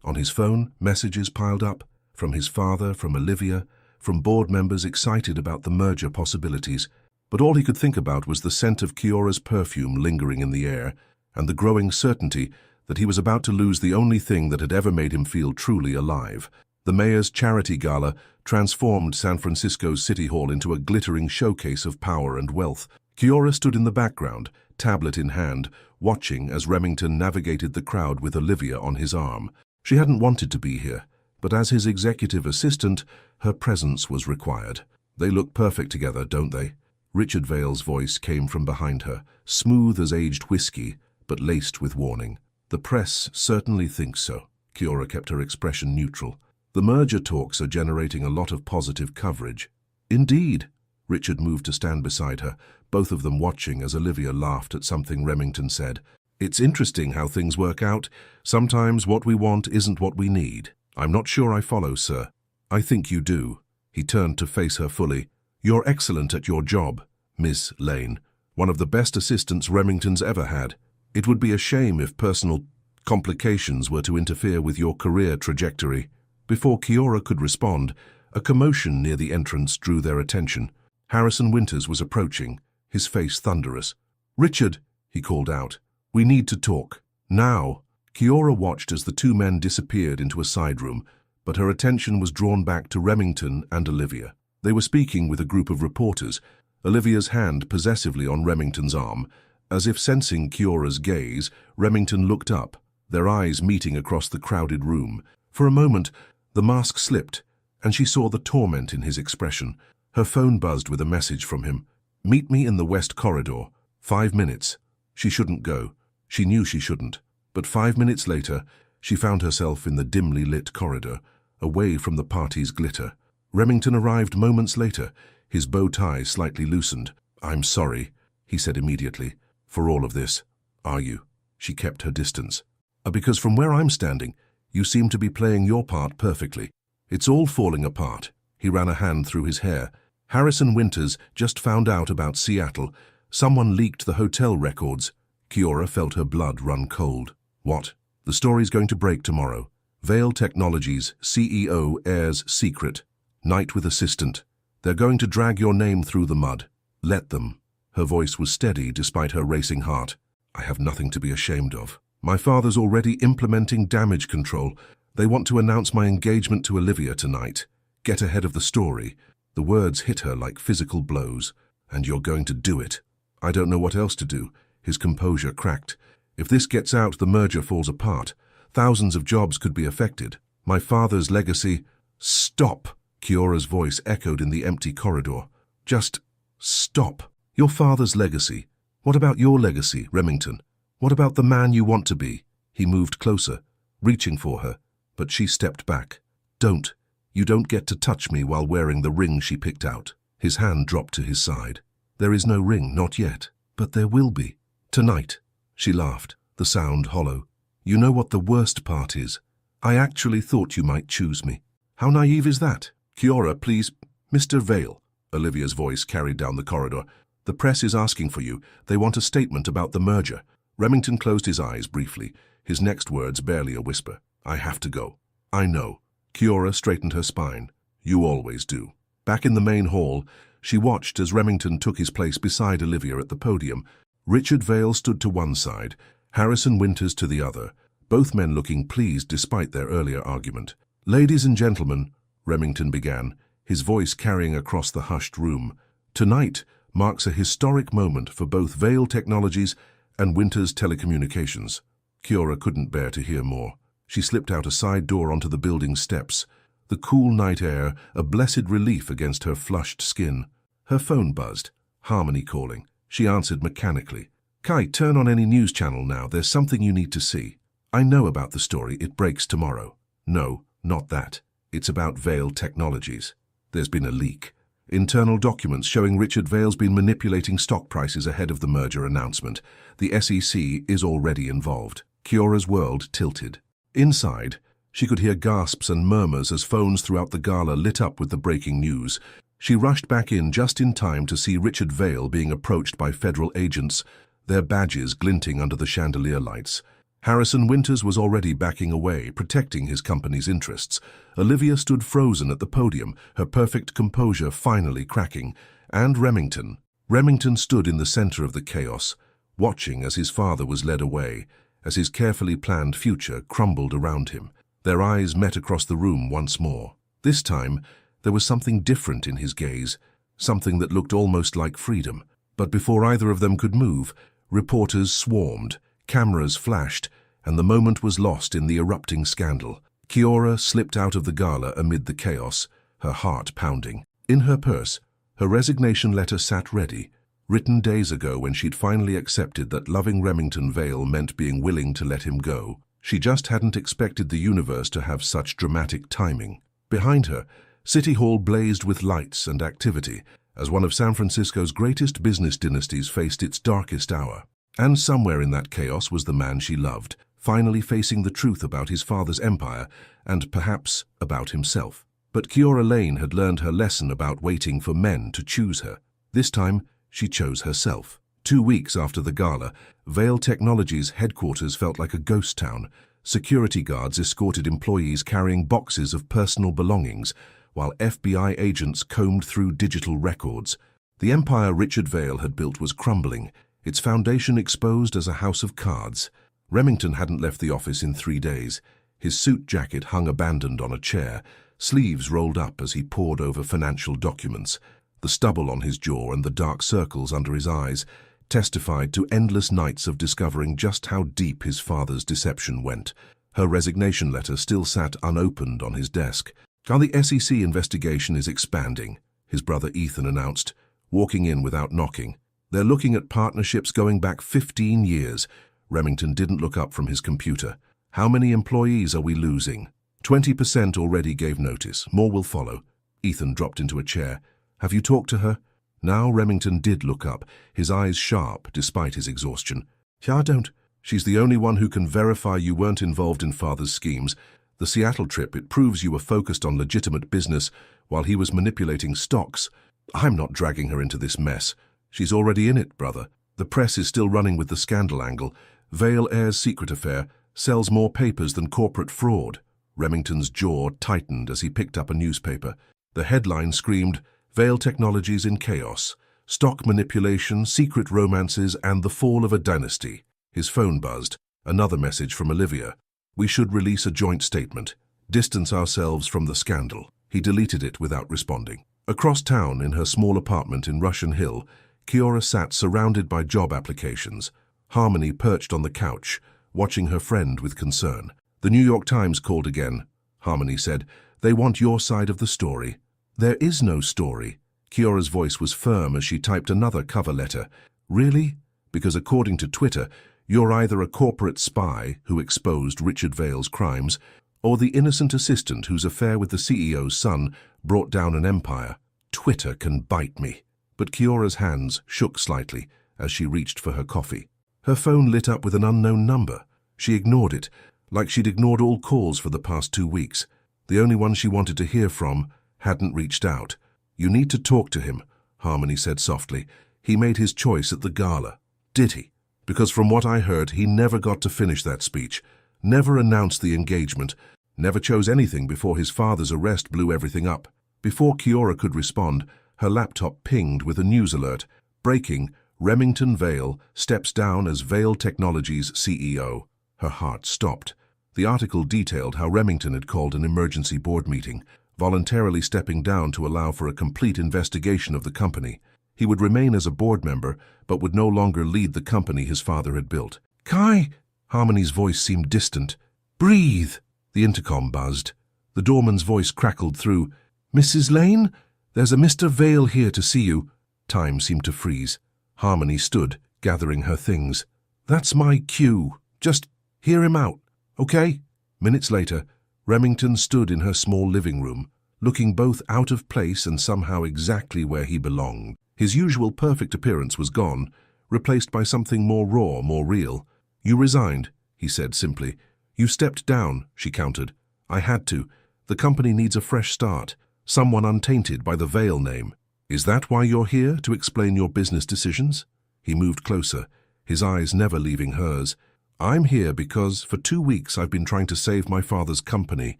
A: On his phone, messages piled up, from his father, from Olivia, from board members excited about the merger possibilities, but all he could think about was the scent of Kiora's perfume lingering in the air, and the growing certainty that he was about to lose the only thing that had ever made him feel truly alive. The mayor's charity gala transformed San Francisco's City Hall into a glittering showcase of power and wealth. Kiora stood in the background, tablet in hand, watching as Remington navigated the crowd with Olivia on his arm. She hadn't wanted to be here, but as his executive assistant, her presence was required. "They look perfect together, don't they?" Richard Vale's voice came from behind her, smooth as aged whiskey, but laced with warning. "The press certainly thinks so." Kiora kept her expression neutral. "The merger talks are generating a lot of positive coverage." "Indeed." Richard moved to stand beside her, both of them watching as Olivia laughed at something Remington said. "It's interesting how things work out. Sometimes what we want isn't what we need." "I'm not sure I follow, sir." "I think you do." He turned to face her fully. "You're excellent at your job, Miss Lane. One of the best assistants Remington's ever had. It would be a shame if personal complications were to interfere with your career trajectory." Before Kiora could respond, a commotion near the entrance drew their attention. Harrison Winters was approaching, his face thunderous. "Richard," he called out, "we need to talk. Now." Kiora watched as the two men disappeared into a side room, but her attention was drawn back to Remington and Olivia. They were speaking with a group of reporters, Olivia's hand possessively on Remington's arm. As if sensing Kiora's gaze, Remington looked up, their eyes meeting across the crowded room. For a moment, the mask slipped, and she saw the torment in his expression. Her phone buzzed with a message from him. "Meet me in the West Corridor. 5 minutes." She shouldn't go. She knew she shouldn't. But 5 minutes later, she found herself in the dimly lit corridor, away from the party's glitter. Remington arrived moments later, his bow tie slightly loosened. "I'm sorry," he said immediately, "for all of this." "Are you?" She kept her distance. "Because from where I'm standing, you seem to be playing your part perfectly. It's all falling apart." He ran a hand through his hair. "Harrison Winters just found out about Seattle. Someone leaked the hotel records." Kiora felt her blood run cold. "What?" "The story's going to break tomorrow. Vale Technologies CEO airs secret. Night with assistant. They're going to drag your name through the mud. Let them." Her voice was steady despite her racing heart. "I have nothing to be ashamed of. My father's already implementing damage control. They want to announce my engagement to Olivia tonight. Get ahead of the story." The words hit her like physical blows. "And you're going to do it." "I don't know what else to do." His composure cracked. "If this gets out, the merger falls apart. Thousands of jobs could be affected. My father's legacy—" "Stop!" Kiora's voice echoed in the empty corridor. "Just stop. Your father's legacy. What about your legacy, Remington? What about the man you want to be?" He moved closer, reaching for her, but she stepped back. "Don't. You don't get to touch me while wearing the ring she picked out." His hand dropped to his side. "There is no ring, not yet. But there will be. Tonight." She laughed, the sound hollow. "You know what the worst part is? I actually thought you might choose me." "How naive is that?" "Kiora, please." "Mr. Vale," Olivia's voice carried down the corridor. "The press is asking for you. They want a statement about the merger." Remington closed his eyes briefly, his next words barely a whisper. "I have to go." "I know." Kiora straightened her spine. "You always do." Back in the main hall, she watched as Remington took his place beside Olivia at the podium. Richard Vale stood to one side, Harrison Winters to the other, both men looking pleased despite their earlier argument. "Ladies and gentlemen," Remington began, his voice carrying across the hushed room, "tonight marks a historic moment for both Vale Technologies and Winters Telecommunications." Kiora couldn't bear to hear more. She slipped out a side door onto the building's steps, the cool night air a blessed relief against her flushed skin. Her phone buzzed, Harmony calling. She answered mechanically. "Kai, turn on any news channel now. There's something you need to see." "I know about the story. It breaks tomorrow." "No, not that. It's about Vale Technologies. There's been a leak. Internal documents showing Richard Vale's been manipulating stock prices ahead of the merger announcement. The SEC is already involved." Kiora's world tilted. Inside, she could hear gasps and murmurs as phones throughout the gala lit up with the breaking news. She rushed back in just in time to see Richard Vale being approached by federal agents. their badges glinting under the chandelier lights. Harrison Winters was already backing away, protecting his company's interests. Olivia stood frozen at the podium, her perfect composure finally cracking. And Remington. Remington stood in the center of the chaos, watching as his father was led away, as his carefully planned future crumbled around him. Their eyes met across the room once more. This time, there was something different in his gaze, something that looked almost like freedom. But before either of them could move, reporters swarmed, cameras flashed, and the moment was lost in the erupting scandal. Kiora slipped out of the gala amid the chaos, her heart pounding. In her purse, her resignation letter sat ready, written days ago when she'd finally accepted that loving Remington Vale meant being willing to let him go. She just hadn't expected the universe to have such dramatic timing. Behind her, City Hall blazed with lights and activity as one of San Francisco's greatest business dynasties faced its darkest hour. And somewhere in that chaos was the man she loved, finally facing the truth about his father's empire and perhaps about himself. But Kiora Lane had learned her lesson about waiting for men to choose her. This time, she chose herself. 2 weeks after the gala, Vale Technologies' headquarters felt like a ghost town. Security guards escorted employees carrying boxes of personal belongings, while FBI agents combed through digital records. The empire Richard Vale had built was crumbling, its foundation exposed as a house of cards. Remington hadn't left the office in 3 days. His suit jacket hung abandoned on a chair, sleeves rolled up as he pored over financial documents. The stubble on his jaw and the dark circles under his eyes testified to endless nights of discovering just how deep his father's deception went. Her resignation letter still sat unopened on his desk. The SEC investigation is expanding, his brother Ethan announced, walking in without knocking. They're looking at partnerships going back 15 years. Remington didn't look up from his computer. How many employees are we losing? 20% already gave notice. More will follow. Ethan dropped into a chair. Have you talked to her? Now Remington did look up, his eyes sharp despite his exhaustion. I don't. She's the only one who can verify you weren't involved in father's schemes. The Seattle trip, it proves you were focused on legitimate business while he was manipulating stocks. I'm not dragging her into this mess. She's already in it, brother. The press is still running with the scandal angle. Vale Air's secret affair sells more papers than corporate fraud. Remington's jaw tightened as he picked up a newspaper. The headline screamed, Vale Technologies in chaos. Stock manipulation, secret romances, and the fall of a dynasty. His phone buzzed. Another message from Olivia. We should release a joint statement. Distance ourselves from the scandal. He deleted it without responding. Across town, in her small apartment in Russian Hill, Kiora sat surrounded by job applications. Harmony perched on the couch, watching her friend with concern. The New York Times called again. Harmony said, They want your side of the story. There is no story. Kiora's voice was firm as she typed another cover letter. Really? Because according to Twitter, you're either a corporate spy who exposed Richard Vale's crimes, or the innocent assistant whose affair with the CEO's son brought down an empire. Twitter can bite me. But Kiora's hands shook slightly as she reached for her coffee. Her phone lit up with an unknown number. She ignored it, like she'd ignored all calls for the past 2 weeks. The only one she wanted to hear from hadn't reached out. You need to talk to him, Harmony said softly. He made his choice at the gala. Did he? Because from what I heard, he never got to finish that speech, never announced the engagement, never chose anything before his father's arrest blew everything up. Before Kiora could respond, her laptop pinged with a news alert. Breaking, Remington Vale steps down as Vale Technologies CEO. Her heart stopped. The article detailed how Remington had called an emergency board meeting, voluntarily stepping down to allow for a complete investigation of the company. He would remain as a board member, but would no longer lead the company his father had built. Kai! Harmony's voice seemed distant. Breathe! The intercom buzzed. The doorman's voice crackled through. Mrs. Lane? There's a Mr. Vale here to see you. Time seemed to freeze. Harmony stood, gathering her things. That's my cue. Just hear him out, okay? Minutes later, Remington stood in her small living room, looking both out of place and somehow exactly where he belonged. His usual perfect appearance was gone, replaced by something more raw, more real. You resigned, he said simply. You stepped down, she countered. I had to. The company needs a fresh start, someone untainted by the Vale name. Is that why you're here, to explain your business decisions? He moved closer, his eyes never leaving hers. "I'm here because for 2 weeks I've been trying to save my father's company,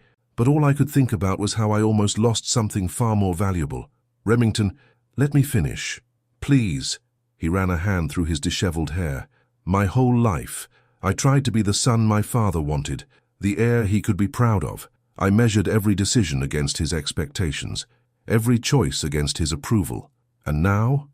A: but all I could think about was how I almost lost something far more valuable. Remington, let me finish. Please." He ran a hand through his disheveled hair. "My whole life, I tried to be the son my father wanted, the heir he could be proud of. I measured every decision against his expectations, every choice against his approval. And now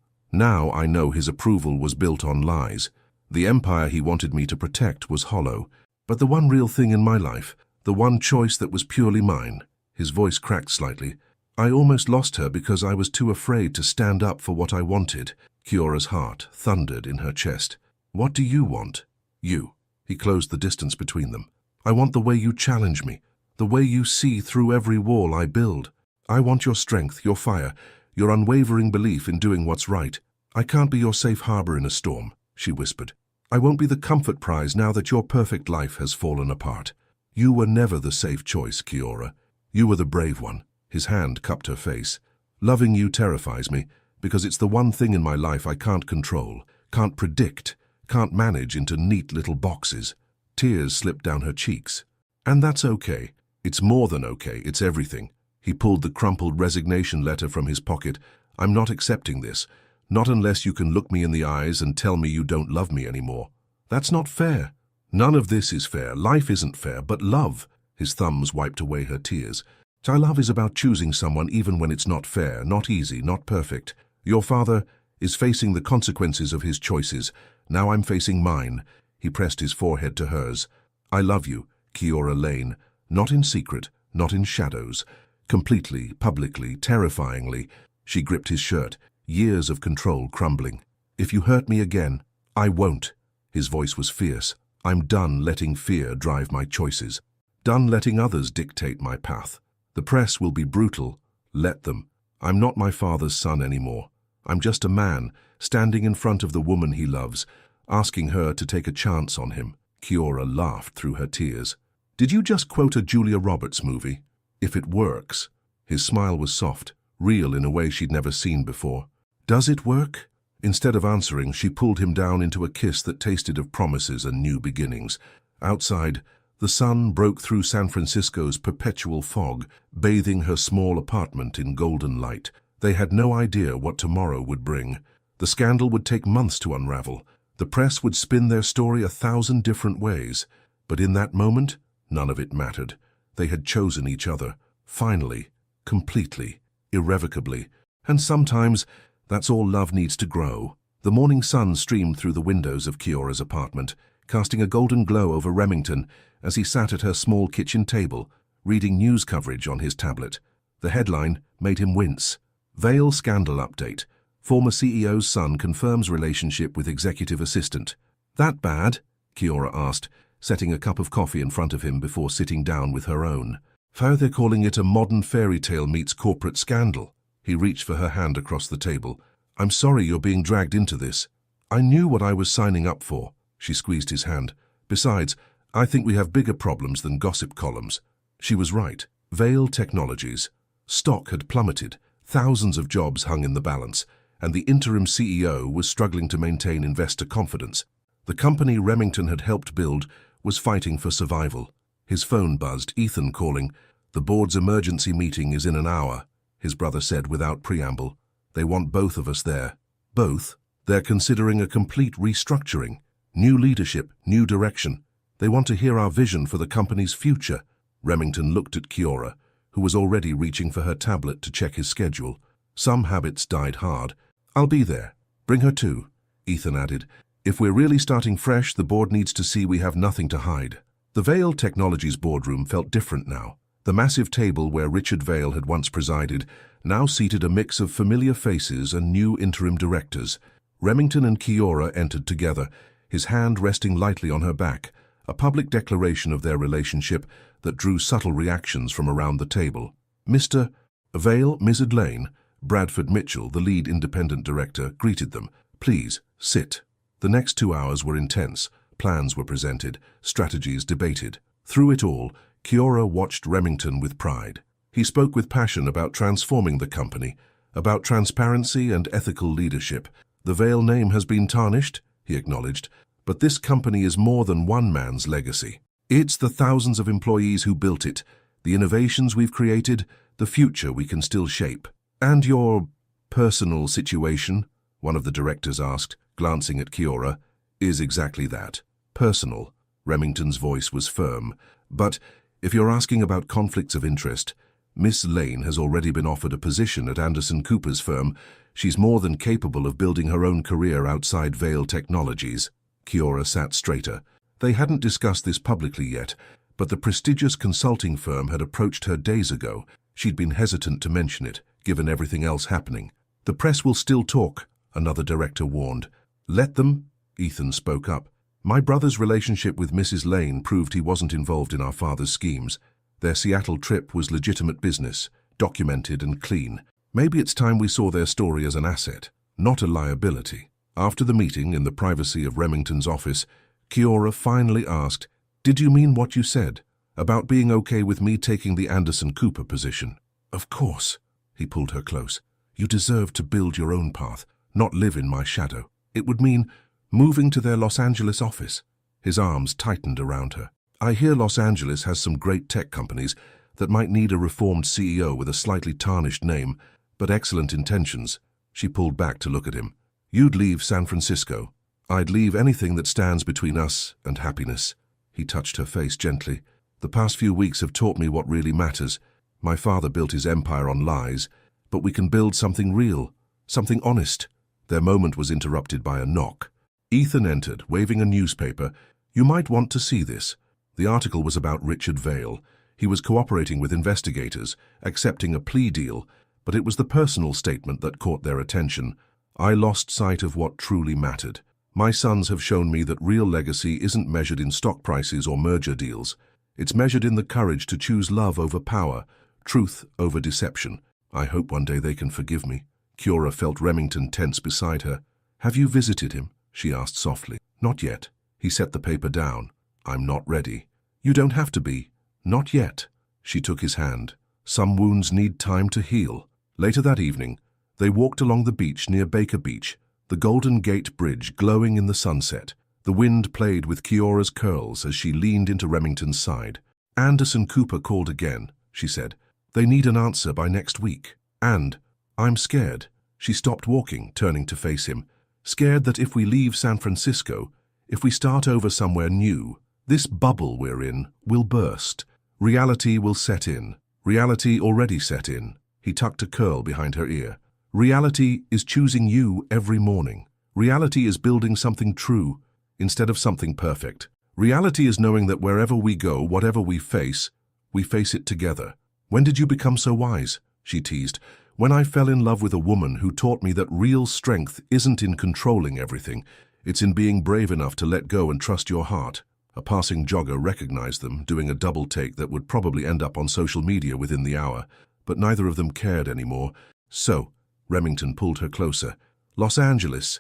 A: I know his approval was built on lies. The empire he wanted me to protect was hollow. But the one real thing in my life, the one choice that was purely mine," his voice cracked slightly, "I almost lost her because I was too afraid to stand up for what I wanted." Kiora's heart thundered in her chest. "What do you want?" "You." He closed the distance between them. "I want the way you challenge me, the way you see through every wall I build. I want your strength, your fire, your unwavering belief in doing what's right. I can't be your safe harbor in a storm," she whispered. "I won't be the comfort prize now that your perfect life has fallen apart. You were never the safe choice, Kiora. You were the brave one." His hand cupped her face. "Loving you terrifies me, because it's the one thing in my life I can't control, can't predict, can't manage into neat little boxes." Tears slipped down her cheeks. "And that's okay. It's more than okay, it's everything." He pulled the crumpled resignation letter from his pocket. "I'm not accepting this. Not unless you can look me in the eyes and tell me you don't love me anymore. That's not fair. None of this is fair. Life isn't fair, but love." His thumbs wiped away her tears. "Love is about choosing someone even when it's not fair, not easy, not perfect. Your father is facing the consequences of his choices. Now I'm facing mine." He pressed his forehead to hers. "I love you, Kiora Lane. Not in secret, not in shadows. Completely, publicly, terrifyingly." She gripped his shirt, years of control crumbling. "If you hurt me again, I won't." His voice was fierce. "I'm done letting fear drive my choices. Done letting others dictate my path. The press will be brutal. Let them. I'm not my father's son anymore. I'm just a man, standing in front of the woman he loves, asking her to take a chance on him." Kiora laughed through her tears. "Did you just quote a Julia Roberts movie? If it works." His smile was soft, real in a way she'd never seen before. "Does it work?" Instead of answering, she pulled him down into a kiss that tasted of promises and new beginnings. Outside, the sun broke through San Francisco's perpetual fog, bathing her small apartment in golden light. They had no idea what tomorrow would bring. The scandal would take months to unravel. The press would spin their story 1,000 different ways. But in that moment, none of it mattered. They had chosen each other, finally, completely, irrevocably. And sometimes, that's all love needs to grow. The morning sun streamed through the windows of Kiora's apartment, casting a golden glow over Remington as he sat at her small kitchen table, reading news coverage on his tablet. The headline made him wince. "Vale Scandal Update. Former CEO's son confirms relationship with executive assistant." "That bad?" Kiora asked, setting a cup of coffee in front of him before sitting down with her own. "How they're calling it a modern fairy tale meets corporate scandal." He reached for her hand across the table. "I'm sorry you're being dragged into this. I knew what I was signing up for." She squeezed his hand. "Besides, I think we have bigger problems than gossip columns." She was right. Vale Technologies. Stock had plummeted. Thousands of jobs hung in the balance, and the interim CEO was struggling to maintain investor confidence. The company Remington had helped build was fighting for survival. His phone buzzed, Ethan calling. "The board's emergency meeting is in an hour," his brother said without preamble. "They want both of us there." "Both?" "They're considering a complete restructuring. New leadership, new direction. They want to hear our vision for the company's future." Remington looked at Kiora, who was already reaching for her tablet to check his schedule. Some habits died hard. "I'll be there. Bring her too," Ethan added. "If we're really starting fresh, the board needs to see we have nothing to hide." The Vale Technologies boardroom felt different now. The massive table where Richard Vale had once presided now seated a mix of familiar faces and new interim directors. Remington and Kiora entered together, his hand resting lightly on her back, a public declaration of their relationship that drew subtle reactions from around the table. "Mr. Vale, Mrs. Lane," Bradford Mitchell, the lead independent director, greeted them. "Please, sit." The next 2 hours were intense. Plans were presented, strategies debated. Through it all, Kiora watched Remington with pride. He spoke with passion about transforming the company, about transparency and ethical leadership. "The Vale name has been tarnished," he acknowledged, But this company is more than one man's legacy. It's the thousands of employees who built it, the innovations we've created, the future we can still shape. And your personal situation, one of the directors asked, glancing at Kiora, is exactly that. Personal. Remington's voice was firm. But if you're asking about conflicts of interest, Miss Lane has already been offered a position at Anderson Cooper's firm. She's more than capable of building her own career outside Vale Technologies. Kiora sat straighter. They hadn't discussed this publicly yet, but the prestigious consulting firm had approached her days ago. She'd been hesitant to mention it, given everything else happening. The press will still talk, another director warned. Let them, Ethan spoke up. My brother's relationship with Mrs. Lane proved he wasn't involved in our father's schemes. Their Seattle trip was legitimate business, documented and clean. Maybe it's time we saw their story as an asset, not a liability. After the meeting in the privacy of Remington's office, Kiora finally asked, "Did you mean what you said about being okay with me taking the Anderson Cooper position?" "Of course." He pulled her close. "You deserve to build your own path, not live in my shadow. It would mean moving to their Los Angeles office." His arms tightened around her. "I hear Los Angeles has some great tech companies that might need a reformed CEO with a slightly tarnished name, but excellent intentions." She pulled back to look at him. "You'd leave San Francisco. I'd leave anything that stands between us and happiness." He touched her face gently. "The past few weeks have taught me what really matters. My father built his empire on lies, but we can build something real, something honest." Their moment was interrupted by a knock. Ethan entered, waving a newspaper. "You might want to see this." The article was about Richard Vale. He was cooperating with investigators, accepting a plea deal, but it was the personal statement that caught their attention. "I lost sight of what truly mattered. My sons have shown me that real legacy isn't measured in stock prices or merger deals. It's measured in the courage to choose love over power, truth over deception. I hope one day they can forgive me." Kiora felt Remington tense beside her. "Have you visited him?" she asked softly. "Not yet." He set the paper down. "I'm not ready." "You don't have to be. Not yet." She took his hand. "Some wounds need time to heal." Later that evening, they walked along the beach near Baker Beach, the Golden Gate Bridge glowing in the sunset. The wind played with Kiora's curls as she leaned into Remington's side. "Anderson Cooper called again," she said. "They need an answer by next week. And I'm scared." She stopped walking, turning to face him. "Scared that if we leave San Francisco, if we start over somewhere new, this bubble we're in will burst. Reality will set in. Reality already set in." He tucked a curl behind her ear. "Reality is choosing you every morning. Reality is building something true instead of something perfect. Reality is knowing that wherever we go, whatever we face it together." "When did you become so wise?" she teased. "When I fell in love with a woman who taught me that real strength isn't in controlling everything. It's in being brave enough to let go and trust your heart." A passing jogger recognized them, doing a double take that would probably end up on social media within the hour, but neither of them cared anymore. "So," Remington pulled her closer. Los Angeles,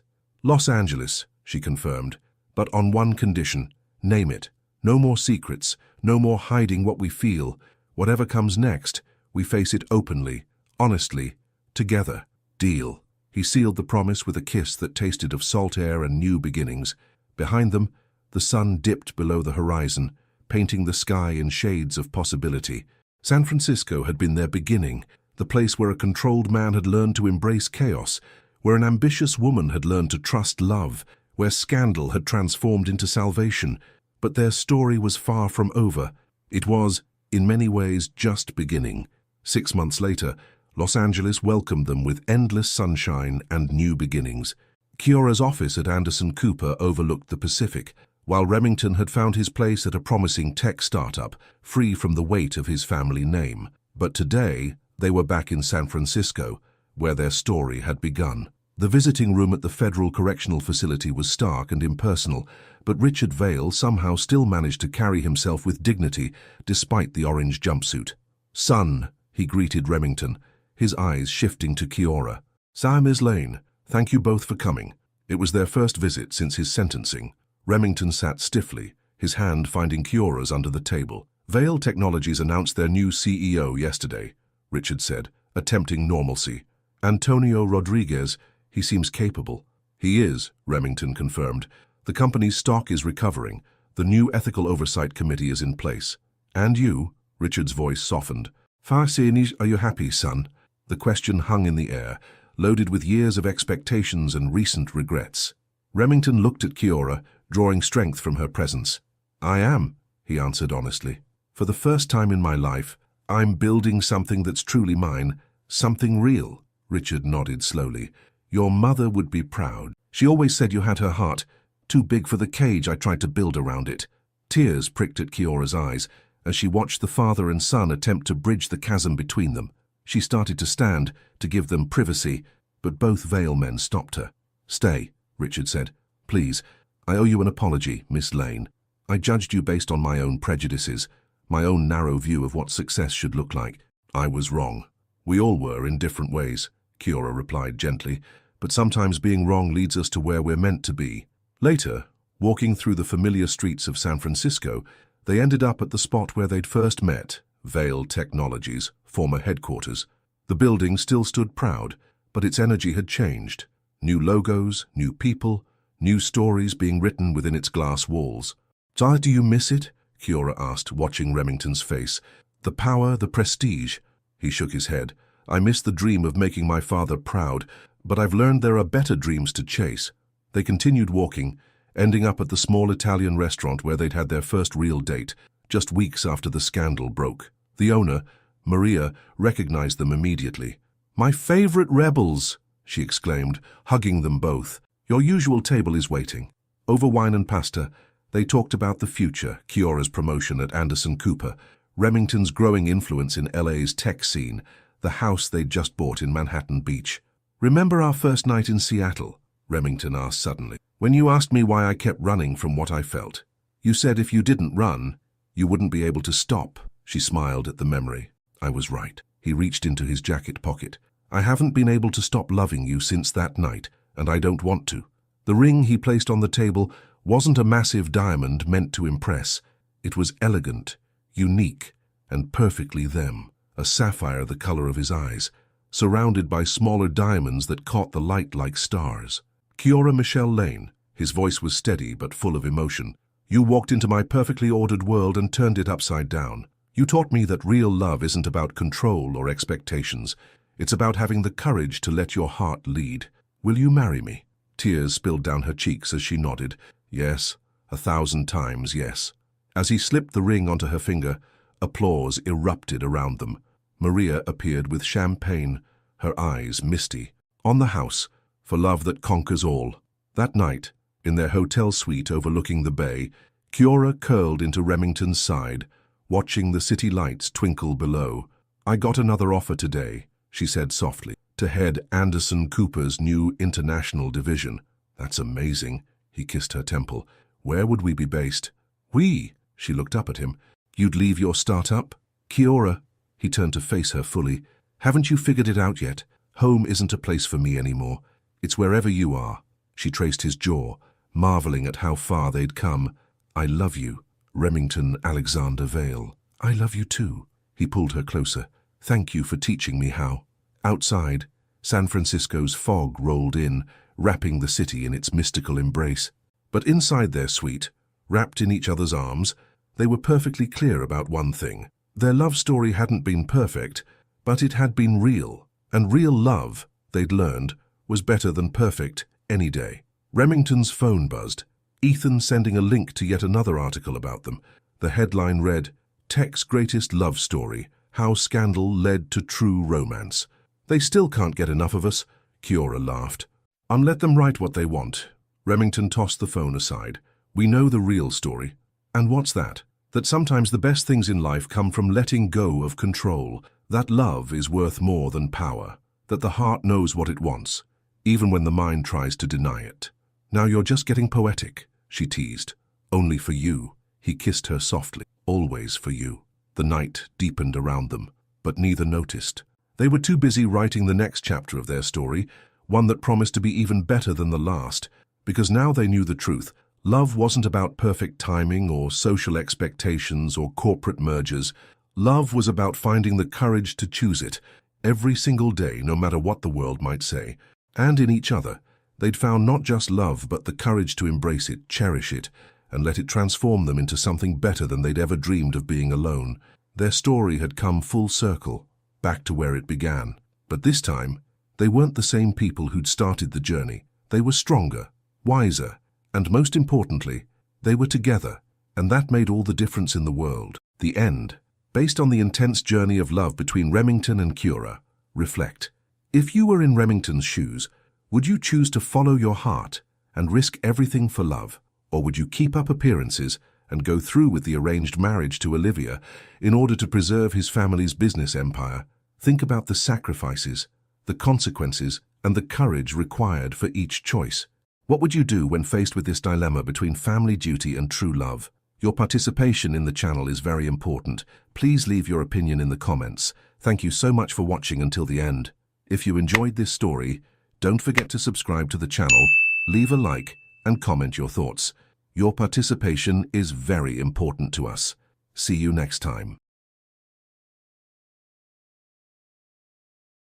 A: she confirmed, "but on one condition. Name it. No more secrets, no more hiding what we feel. Whatever comes next, we face it openly, honestly, together. Deal." He sealed the promise with a kiss that tasted of salt air and new beginnings. Behind them, the sun dipped below the horizon, painting the sky in shades of possibility. San Francisco had been their beginning, the place where a controlled man had learned to embrace chaos, where an ambitious woman had learned to trust love, where scandal had transformed into salvation. But their story was far from over. It was, in many ways, just beginning. 6 months later, Los Angeles welcomed them with endless sunshine and new beginnings. Kiora's office at Anderson Cooper overlooked the Pacific, while Remington had found his place at a promising tech startup, free from the weight of his family name. But today, they were back in San Francisco, where their story had begun. The visiting room at the Federal Correctional Facility was stark and impersonal, but Richard Vale somehow still managed to carry himself with dignity despite the orange jumpsuit. "Son," he greeted Remington, his eyes shifting to Kiora. "Sir, Ms. Lane, thank you both for coming." It was their first visit since his sentencing. Remington sat stiffly, his hand finding Kiora's under the table. "Vale Technologies announced their new CEO yesterday," Richard said, attempting normalcy. "Antonio Rodriguez, he seems capable." "He is," Remington confirmed. The company's stock is recovering. The new ethical oversight committee is in place. And you? Richard's voice softened. Farsinis, are you happy, son? The question hung in the air, loaded with years of expectations and recent regrets. Remington looked at Kiora, drawing strength from her presence. I am, he answered honestly. For the first time in my life, I'm building something that's truly mine, something real. Richard nodded slowly. Your mother would be proud. She always said you had her heart, too big for the cage I tried to build around it. Tears pricked at Kiora's eyes as she watched the father and son attempt to bridge the chasm between them. She started to stand, to give them privacy, but both Vale men stopped her. Stay, Richard said. Please, I owe you an apology, Miss Lane. I judged you based on my own prejudices, my own narrow view of what success should look like. I was wrong. We all were in different ways, Kiora replied gently, but sometimes being wrong leads us to where we're meant to be. Later, walking through the familiar streets of San Francisco, they ended up at the spot where they'd first met, Vale Technologies, former headquarters. The building still stood proud, but its energy had changed. New logos, new people, new stories being written within its glass walls. So do you miss it? Kiora asked, watching Remington's face. The power, the prestige. He shook his head. I miss the dream of making my father proud, but I've learned there are better dreams to chase. They continued walking, ending up at the small Italian restaurant where they'd had their first real date, just weeks after the scandal broke. The owner, Maria, recognized them immediately. My favorite rebels, she exclaimed, hugging them both. Your usual table is waiting. Over wine and pasta, they talked about the future, Kiora's promotion at Anderson Cooper, Remington's growing influence in LA's tech scene, the house they'd just bought in Manhattan Beach. Remember our first night in Seattle? Remington asked suddenly. When you asked me why I kept running from what I felt. You said if you didn't run, you wouldn't be able to stop. She smiled at the memory. I was right. He reached into his jacket pocket. I haven't been able to stop loving you since that night, and I don't want to. The ring he placed on the table wasn't a massive diamond meant to impress. It was elegant, unique, and perfectly them, a sapphire the color of his eyes, surrounded by smaller diamonds that caught the light like stars. Kiora Michelle Lane, his voice was steady but full of emotion. You walked into my perfectly ordered world and turned it upside down. You taught me that real love isn't about control or expectations. It's about having the courage to let your heart lead. Will you marry me? Tears spilled down her cheeks as she nodded. Yes, 1,000 times yes. As he slipped the ring onto her finger, applause erupted around them. Maria appeared with champagne, her eyes misty. On the house, for love that conquers all. That night, in their hotel suite overlooking the bay, Kiora curled into Remington's side, watching the city lights twinkle below. I got another offer today, she said softly, to head Anderson Cooper's new international division. That's amazing, he kissed her temple. Where would we be based? We, she looked up at him. You'd leave your startup? Kiora, he turned to face her fully. Haven't you figured it out yet? Home isn't a place for me anymore. It's wherever you are. She traced his jaw, marveling at how far they'd come. I love you, Remington Alexander Vale. I love you too. He pulled her closer. Thank you for teaching me how. Outside, San Francisco's fog rolled in, wrapping the city in its mystical embrace. But inside their suite, wrapped in each other's arms, they were perfectly clear about one thing. Their love story hadn't been perfect, but it had been real. And real love, they'd learned, was better than perfect any day. Remington's phone buzzed, Ethan sending a link to yet another article about them. The headline read, Tech's Greatest Love Story, How Scandal Led to True Romance. They still can't get enough of us, Kiora laughed. Let them write what they want. Remington tossed the phone aside. We know the real story. And what's that? That sometimes the best things in life come from letting go of control, that love is worth more than power, that the heart knows what it wants, even when the mind tries to deny it. Now you're just getting poetic, she teased. Only for you. He kissed her softly. Always for you. The night deepened around them, but neither noticed. They were too busy writing the next chapter of their story, one that promised to be even better than the last, because now they knew the truth. Love wasn't about perfect timing or social expectations or corporate mergers. Love was about finding the courage to choose it every single day, no matter what the world might say, and in each other. They'd found not just love, but the courage to embrace it, cherish it, and let it transform them into something better than they'd ever dreamed of being alone. Their story had come full circle, back to where it began. But this time, they weren't the same people who'd started the journey. They were stronger, wiser, and most importantly, they were together, and that made all the difference in the world. The end. Based on the intense journey of love between Remington and Cura, reflect. If you were in Remington's shoes, would you choose to follow your heart and risk everything for love? Or would you keep up appearances and go through with the arranged marriage to Olivia in order to preserve his family's business empire? Think about the sacrifices, the consequences, and the courage required for each choice. What would you do when faced with this dilemma between family duty and true love? Your participation in the channel is very important. Please leave your opinion in the comments. Thank you so much for watching until the end. If you enjoyed this story, don't forget to subscribe to the channel, leave a like, and comment your thoughts. Your participation is very important to us. See you next time.